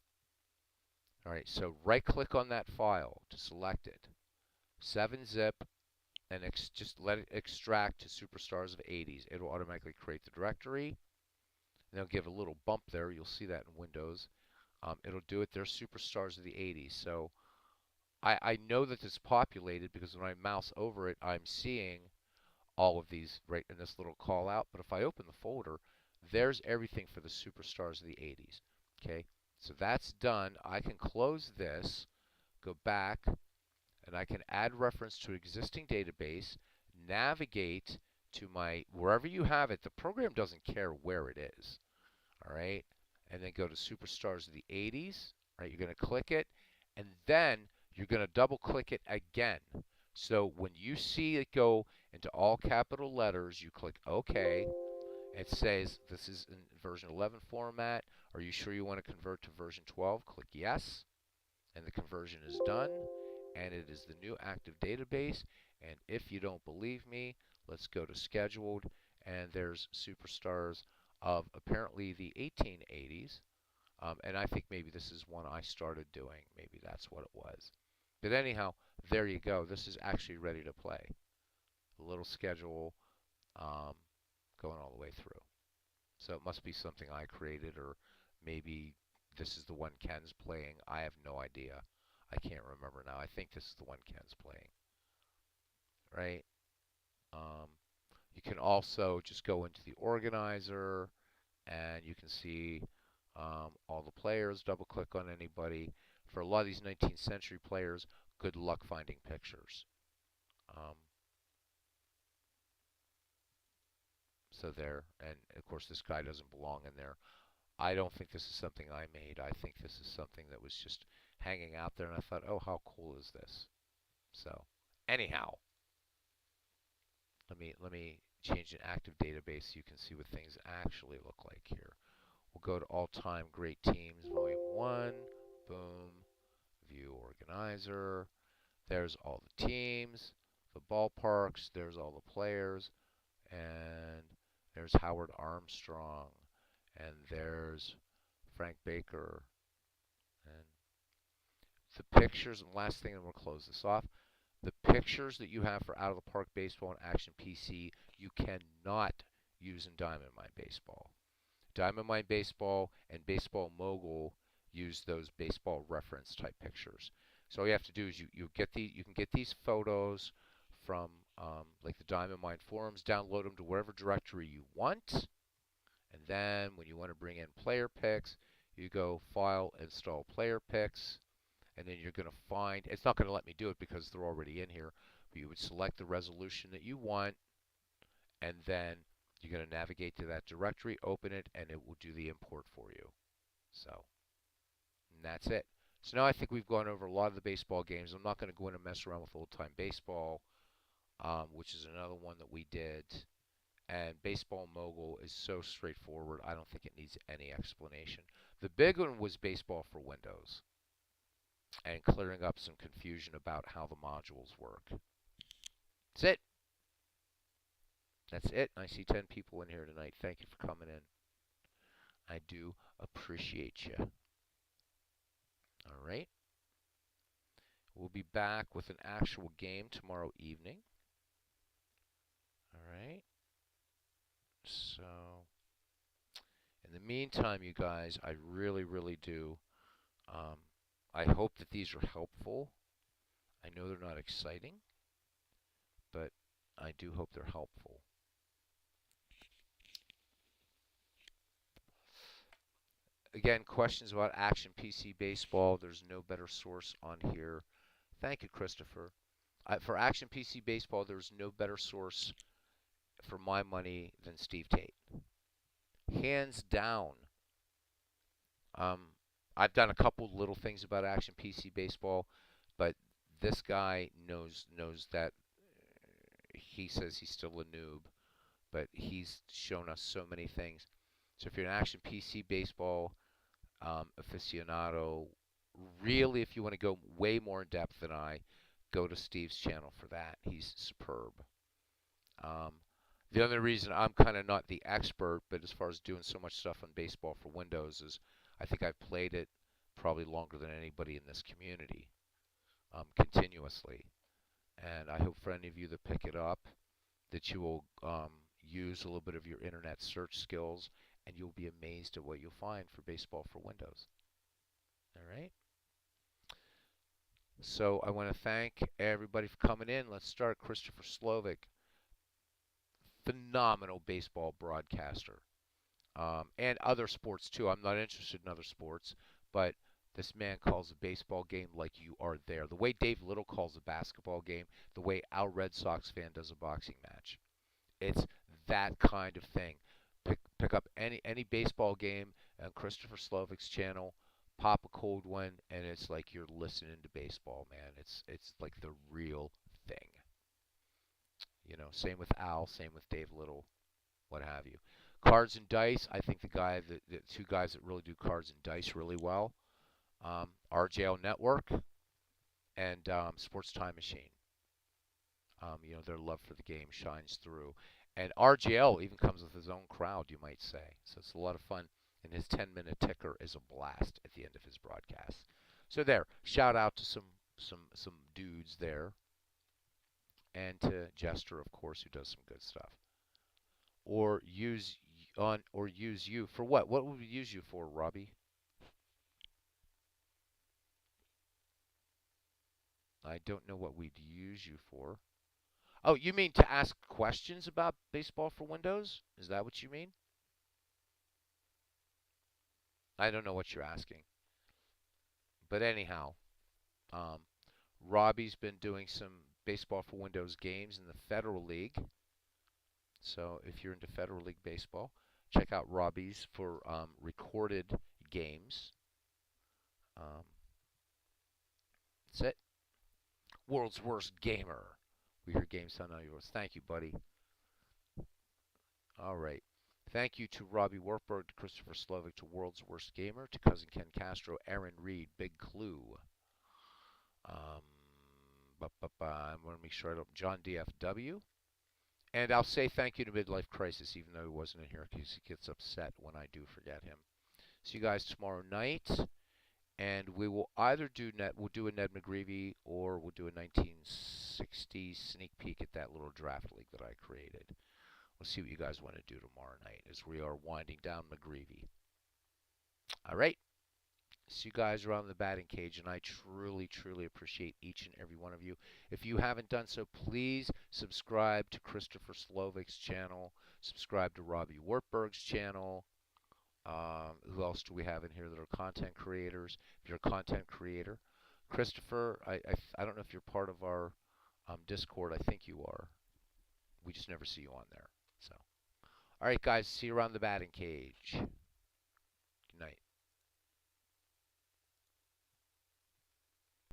All right, so right-click on that file to select it. 7-zip, and just let it extract to Superstars of 80s. It'll automatically create the directory. And it'll give a little bump there. You'll see that in Windows. It'll do it. There's Superstars of the 80s. So I know that it's populated because when I mouse over it, I'm seeing all of these right in this little call out. But if I open the folder, there's everything for the Superstars of the 80s. Okay, so that's done. I can close this, go back, and I can add reference to existing database, navigate to my, wherever you have it. The program doesn't care where it is. All right, and then go to Superstars of the 80s. All right, you're going to click it, and then you're going to double click it again. So when you see it go into all capital letters, you click OK. It says this is in version 11 format. Are you sure you want to convert to version 12? Click yes. And the conversion is done. And it is the new active database. And if you don't believe me, let's go to scheduled. And there's Superstars of apparently the 1880s. And I think maybe this is one I started doing. Maybe that's what it was. But anyhow, there you go. This is actually ready to play. A little schedule going all the way through. So it must be something I created, or maybe this is the one Ken's playing. I have no idea. I can't remember now. I think this is the one Ken's playing. Right? You can also just go into the organizer, and you can see all the players, double click on anybody. For a lot of these 19th century players, good luck finding pictures. Um, so there, and of course this guy doesn't belong in there. I don't think this is something I made. I think this is something that was just hanging out there, and I thought, oh, how cool is this? So, anyhow, let me change an active database so you can see what things actually look like here. We'll go to all-time great teams, volume 1. Boom. View organizer. There's all the teams, the ballparks, there's all the players, and there's Howard Armstrong, and there's Frank Baker, and the pictures, and last thing, and we'll close this off. The pictures that you have for Out of the Park Baseball and Action PC, you cannot use in Diamond Mine Baseball. Diamond Mine Baseball and Baseball Mogul use those baseball reference type pictures. So all you have to do is you can get these photos from like the Diamond Mine forums, download them to whatever directory you want, and then when you want to bring in player pics, you go File, Install Player Pics, and then you're going to find, it's not going to let me do it because they're already in here, but you would select the resolution that you want, and then you're going to navigate to that directory, open it, and it will do the import for you. So, and that's it. So now I think we've gone over a lot of the baseball games. I'm not going to go in and mess around with old-time baseball, which is another one that we did. And Baseball Mogul is so straightforward, I don't think it needs any explanation. The big one was Baseball for Windows, and clearing up some confusion about how the modules work. That's it. That's it. I see 10 people in here tonight. Thank you for coming in. I do appreciate you. All right. We'll be back with an actual game tomorrow evening. All right. So, in the meantime, you guys, I really, really do. I hope that these are helpful. I know they're not exciting, but I do hope they're helpful. Again, questions about Action PC Baseball, there's no better source on here. Thank you, Christopher. For Action PC Baseball, there's no better source for my money than Steve Tate. Hands down. I've done a couple little things about Action PC Baseball, but this guy knows that he says he's still a noob, but he's shown us so many things. So if you're an Action PC Baseball aficionado, really, if you want to go way more in depth than I, go to Steve's channel for that. He's superb. The only reason I'm kind of not the expert, but as far as doing so much stuff on Baseball for Windows, is I think I've played it probably longer than anybody in this community, continuously. And I hope for any of you that pick it up that you will use a little bit of your internet search skills, and you'll be amazed at what you'll find for Baseball for Windows. All right? So I want to thank everybody for coming in. Let's start. Christopher Slovic, phenomenal baseball broadcaster, and other sports too. I'm not interested in other sports, but this man calls a baseball game like you are there. The way Dave Little calls a basketball game, the way our Red Sox fan does a boxing match. It's that kind of thing. Pick up any baseball game on Christopher Slovic's channel, pop a cold one, and it's like you're listening to baseball, man. It's like the real thing. You know, same with Al, same with Dave Little, what have you. Cards and Dice, I think the two guys that really do cards and dice really well, RJL Network and Sports Time Machine. You know, their love for the game shines through. And RJL even comes with his own crowd, you might say. So it's a lot of fun. And his 10-minute ticker is a blast at the end of his broadcast. So there, shout out to some dudes there. And to Jester, of course, who does some good stuff. Or use you for what? What would we use you for, Robbie? I don't know what we'd use you for. Oh, you mean to ask questions about Baseball for Windows? Is that what you mean? I don't know what you're asking. But anyhow, um, Robbie's been doing some baseball for Windows games in the Federal League. So if you're into Federal League baseball, check out Robbie's for recorded games. Um, that's it. World's Worst Gamer. We hear games sound on yours. Thank you, buddy. All right. Thank you to Robbie Wartburg, to Christopher Slovic, to World's Worst Gamer, to Cousin Ken Castro, Aaron Reed, Big Clue. Um, I want to make sure I don't. John DFW. And I'll say thank you to Midlife Crisis, even though he wasn't in here, because he gets upset when I do forget him. See you guys tomorrow night, and we will either we'll do a Ned McGreevy, or we'll do a 1960s sneak peek at that little draft league that I created. We'll see what you guys want to do tomorrow night as we are winding down McGreevy. All right. See you guys around the batting cage, and I truly, truly appreciate each and every one of you. If you haven't done so, please subscribe to Christopher Slovic's channel. Subscribe to Robbie Wartburg's channel. Who else do we have in here that are content creators? If you're a content creator, Christopher, I don't know if you're part of our Discord. I think you are. We just never see you on there. So, all right, guys, see you around the batting cage.